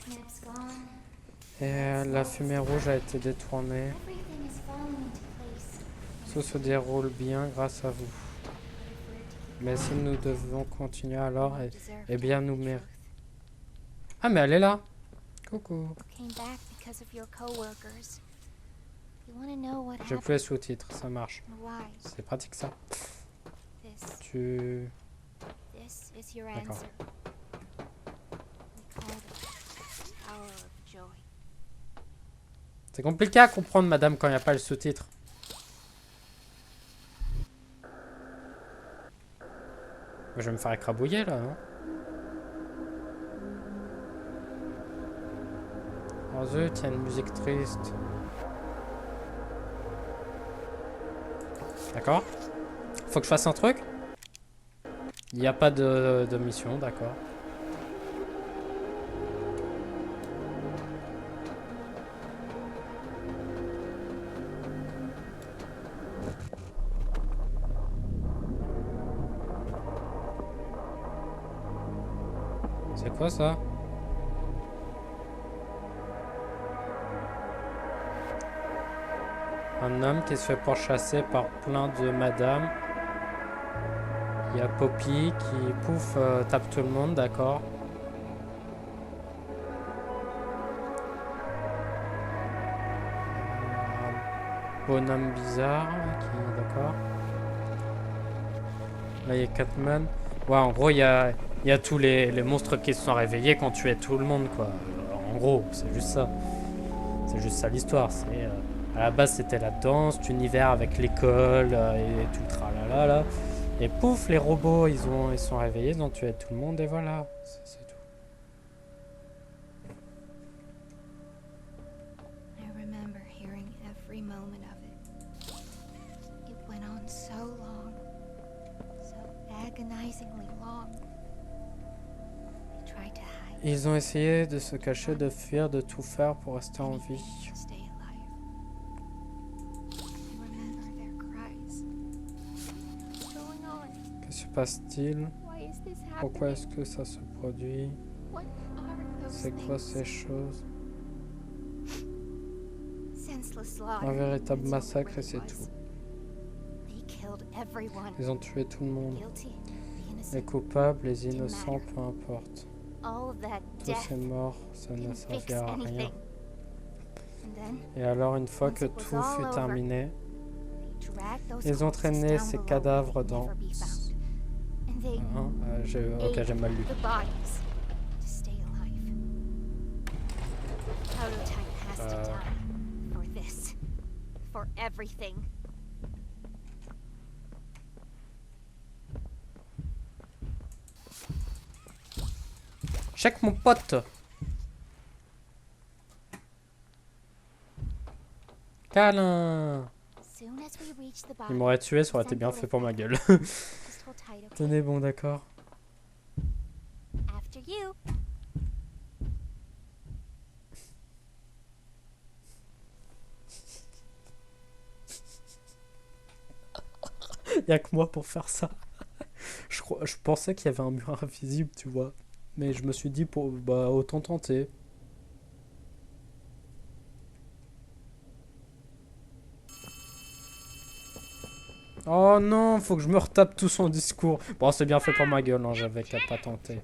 Speaker 6: Catnap's gone.
Speaker 1: Et la fumée rouge a été détournée.
Speaker 6: Everything is falling into place.
Speaker 1: Tout se déroule bien grâce à vous. Mais si nous devons continuer alors, eh bien nous mérions. Ah mais elle est là. Coucou.
Speaker 6: Came back because of your coworkers. You want to know what
Speaker 1: J'ai plus les sous-titres, ça marche.
Speaker 6: and why?
Speaker 1: C'est pratique ça.
Speaker 6: This
Speaker 1: This
Speaker 6: is your
Speaker 1: D'accord.
Speaker 6: answer. We called it joy.
Speaker 1: C'est compliqué à comprendre, madame, quand il n'y a pas le sous-titre. Je vais me faire écrabouiller, là, non? Oh zut, il y a une musique triste. D'accord. Faut que je fasse un truc? Il n'y a pas de mission, d'accord. C'est quoi ça? Un homme qui se fait pourchasser par plein de madames. Il y a Poppy qui, pouf, tape tout le monde, d'accord. Un bonhomme bizarre, qui, d'accord. Là, il y a Catman. Ouais, en gros, il y a tous les monstres qui se sont réveillés quand tu es tout le monde, quoi. En gros, c'est juste ça. C'est juste ça l'histoire. C'est... à la base, c'était la danse, cet univers avec l'école et tout le tralala là. Et pouf, les robots, ils sont réveillés, ils ont tué tout le monde et voilà. C'est tout.
Speaker 6: I remember hearing every moment of it. It went on so long, so agonizingly long. They tried to hide.
Speaker 1: Ils ont essayé de se cacher, de fuir, de tout faire pour rester en vie.
Speaker 6: To stay alive. I remember their cries. What's going on?
Speaker 1: Que se passe-t-il?
Speaker 6: Why is this
Speaker 1: Pourquoi
Speaker 6: happening?
Speaker 1: est-ce que ça se produit?
Speaker 6: What are those
Speaker 1: C'est quoi
Speaker 6: things?
Speaker 1: ces choses?
Speaker 6: Senseless slaughter.
Speaker 1: Un véritable
Speaker 6: That's all it
Speaker 1: massacre et
Speaker 6: really
Speaker 1: c'est
Speaker 6: was.
Speaker 1: tout.
Speaker 6: They killed everyone.
Speaker 1: Ils ont tué tout le monde.
Speaker 6: Guilty, the
Speaker 1: Les
Speaker 6: innocent.
Speaker 1: coupables, les innocents, peu importe.
Speaker 6: All of that
Speaker 1: Tous
Speaker 6: death
Speaker 1: ces morts, ça ne
Speaker 6: didn't fix
Speaker 1: servira à rien.
Speaker 6: anything. And then
Speaker 1: Et alors, une fois que tout fut terminé,
Speaker 6: they dragged those
Speaker 1: ils ont
Speaker 6: corpses
Speaker 1: traîné
Speaker 6: down
Speaker 1: ces
Speaker 6: below
Speaker 1: cadavres
Speaker 6: where they'd
Speaker 1: dans...
Speaker 6: never be found. And they
Speaker 1: Hein, ok, j'ai mal lu.
Speaker 6: ate the bodies to stay alive. Prototype has to die for this, for everything.
Speaker 1: Check mon pote. Câlin.
Speaker 6: Soon as we reach the
Speaker 1: Il
Speaker 6: body,
Speaker 1: m'aurait tué, ça aurait été bien fait pour ma gueule.
Speaker 6: just hold tight, okay?
Speaker 1: Tenez, bon, d'accord.
Speaker 6: After you.
Speaker 1: Y'a que moi pour faire ça. Je pensais qu'il y avait un mur invisible, tu vois. Mais je me suis dit, bah, autant tenter. Oh non, faut que je me retape tout son discours. Bon, c'est bien fait pour ma gueule, hein, j'avais qu'à pas tenter.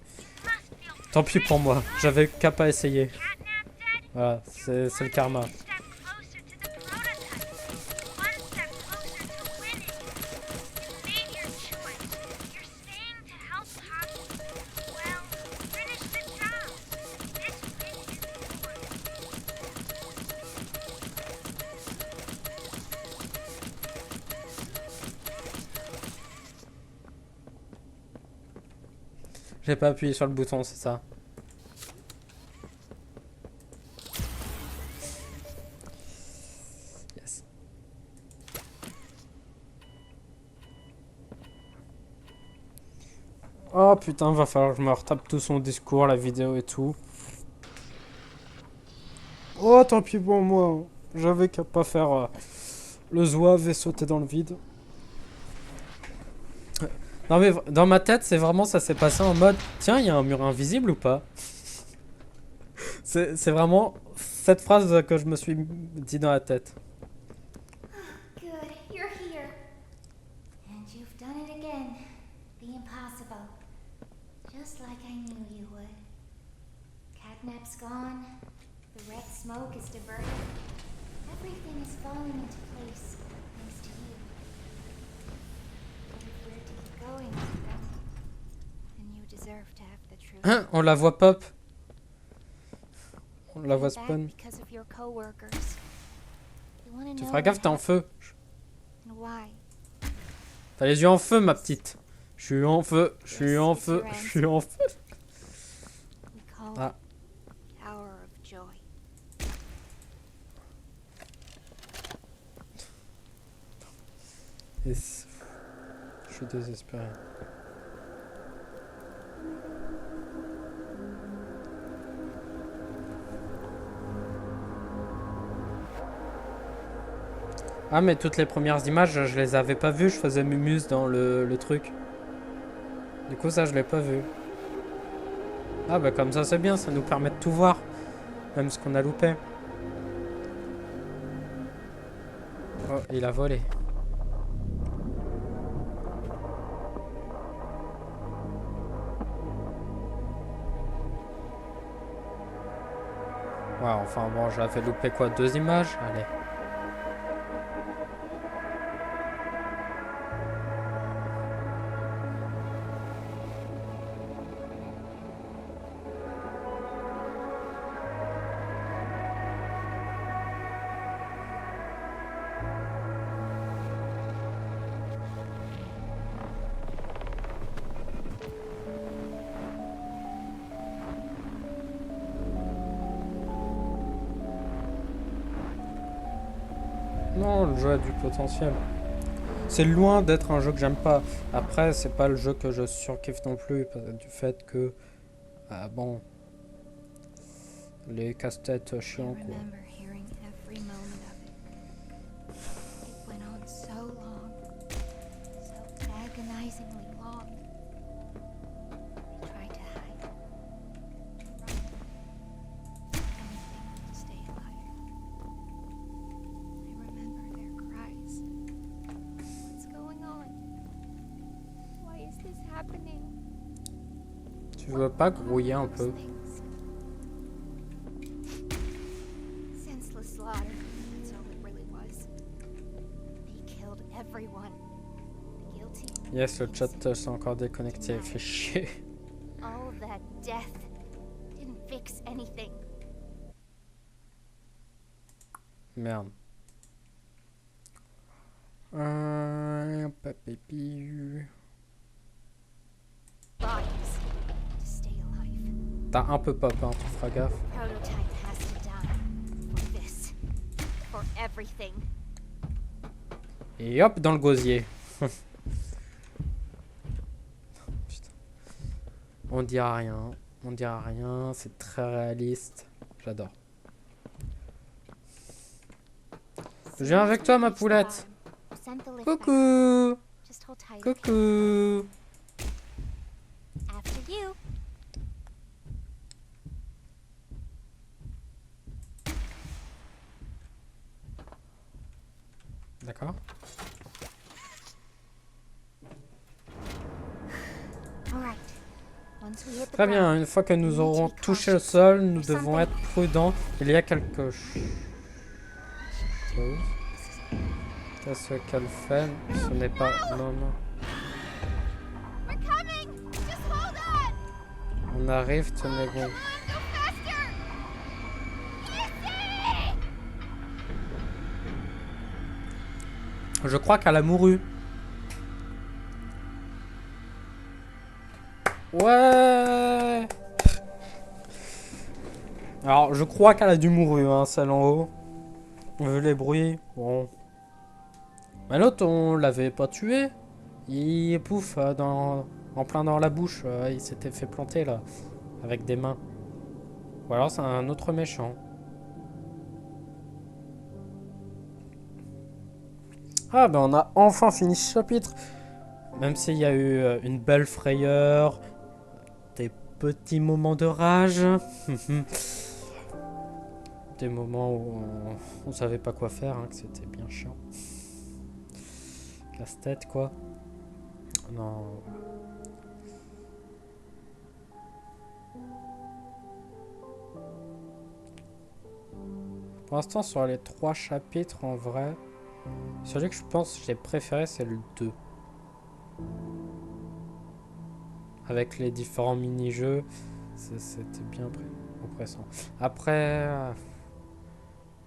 Speaker 1: Tant pis pour moi, j'avais qu'à pas essayer. Voilà, c'est le karma. J'ai pas appuyé sur le bouton, c'est ça. Yes. Oh putain, va falloir que je me retape tout son discours, la vidéo et tout. Oh, tant pis pour moi. J'avais qu'à pas faire le zouave et sauter dans le vide. Non mais dans ma tête, c'est vraiment ça s'est passé en mode tiens, il y a un mur invisible ou pas? C'est vraiment cette phrase que je me suis dit dans la tête.
Speaker 6: Good, you're here. And you've done it again. The impossible. Just like I knew you would. Catnap's gone. The red smoke is diverted. Everything is falling into place thanks to you. But if we're to keep going, then you deserve to have the truth.
Speaker 1: Hein, on la voit pop. On la voit spawn. Tu feras gaffe, t'es en feu. T'as les yeux en feu, ma petite. Je suis en feu, je suis en feu, je suis en feu. Ah. Yes. Je suis désespéré. Ah mais toutes les premières images je les avais pas vues, je faisais Mumus dans le truc. Du coup ça je l'ai pas vu. Ah bah comme ça c'est bien, ça nous permet de tout voir. Même ce qu'on a loupé. Oh, il a volé. Ouais, enfin bon, j'avais loupé quoi, 2 images? Allez. Non, le jeu a du potentiel. C'est loin d'être un jeu que j'aime pas. Après, c'est pas le jeu que je surkiffe non plus, du fait que... Ah bon... Les casse-têtes chiants, quoi. Tu veux pas grouiller un peu? Yes, le chat s'est encore déconnecté, fait chier. Merde. T'as un peu pop, hein, tu feras gaffe. Et hop, dans le gosier. Putain. On dira rien. On dira rien. C'est très réaliste. J'adore. Je viens avec toi, ma poulette. Coucou. Coucou. D'accord. Très bien, une fois que nous aurons touché le sol, nous devons être prudents. Il y a quelque chose. Qu'est-ce qu'elle fait? Ce n'est pas... Non, non. On arrive, tenez bon. Je crois qu'elle a mouru. Ouais. Alors, je crois qu'elle a dû mourir, hein, celle en haut. Vu les bruits, bon. Mais l'autre, on l'avait pas tué. Il pouf, en plein dans la bouche. Il s'était fait planter, là. Avec des mains. Ou alors, c'est un autre méchant. Ah, ben on a enfin fini ce chapitre. Même s'il y a eu une belle frayeur. Des petits moments de rage. Des moments où on savait pas quoi faire, hein, que c'était bien chiant. Casse-tête, quoi. Non. Pour l'instant, sur les 3 chapitres, en vrai, celui que je pense que j'ai préféré, c'est le 2. Avec les différents mini-jeux, c'était bien pris. oppressant. Après,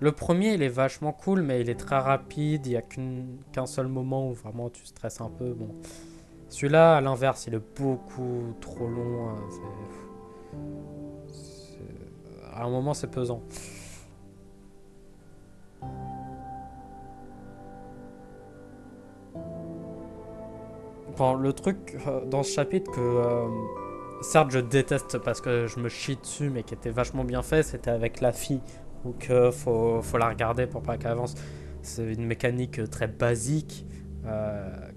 Speaker 1: le premier, il est vachement cool, mais il est très rapide. Il n'y a qu'un seul moment où vraiment tu stresses un peu. Bon. Celui-là, à l'inverse, il est beaucoup trop long. À un moment, c'est pesant. Bon, le truc dans ce chapitre que certes je déteste parce que je me chie dessus, mais qui était vachement bien fait, c'était avec la fille. Donc faut la regarder pour pas qu'elle avance. C'est une mécanique très basique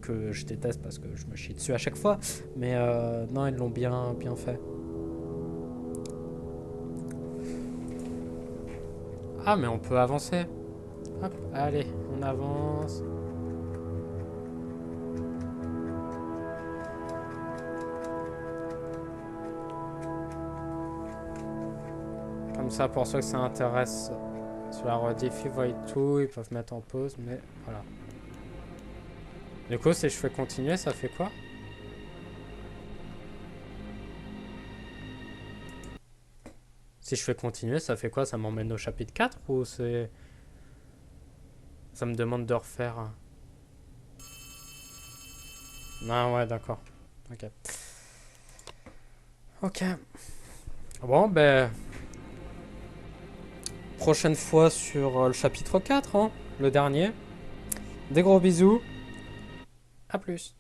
Speaker 1: que je déteste parce que je me chie dessus à chaque fois. Mais non, ils l'ont bien fait. Ah, mais on peut avancer. Hop, allez, on avance. Comme ça, pour ceux que ça intéresse sur la rediff, ils voient tout, ils peuvent mettre en pause, mais voilà. Du coup, si je fais continuer, ça fait quoi? Si je fais continuer, ça fait quoi? Ça m'emmène au chapitre 4 ou c'est... Ça me demande de refaire... Ah ouais, d'accord. Ok. Ok. Bon, ben... Prochaine fois sur le chapitre 4, hein, le dernier. Des gros bisous. À plus.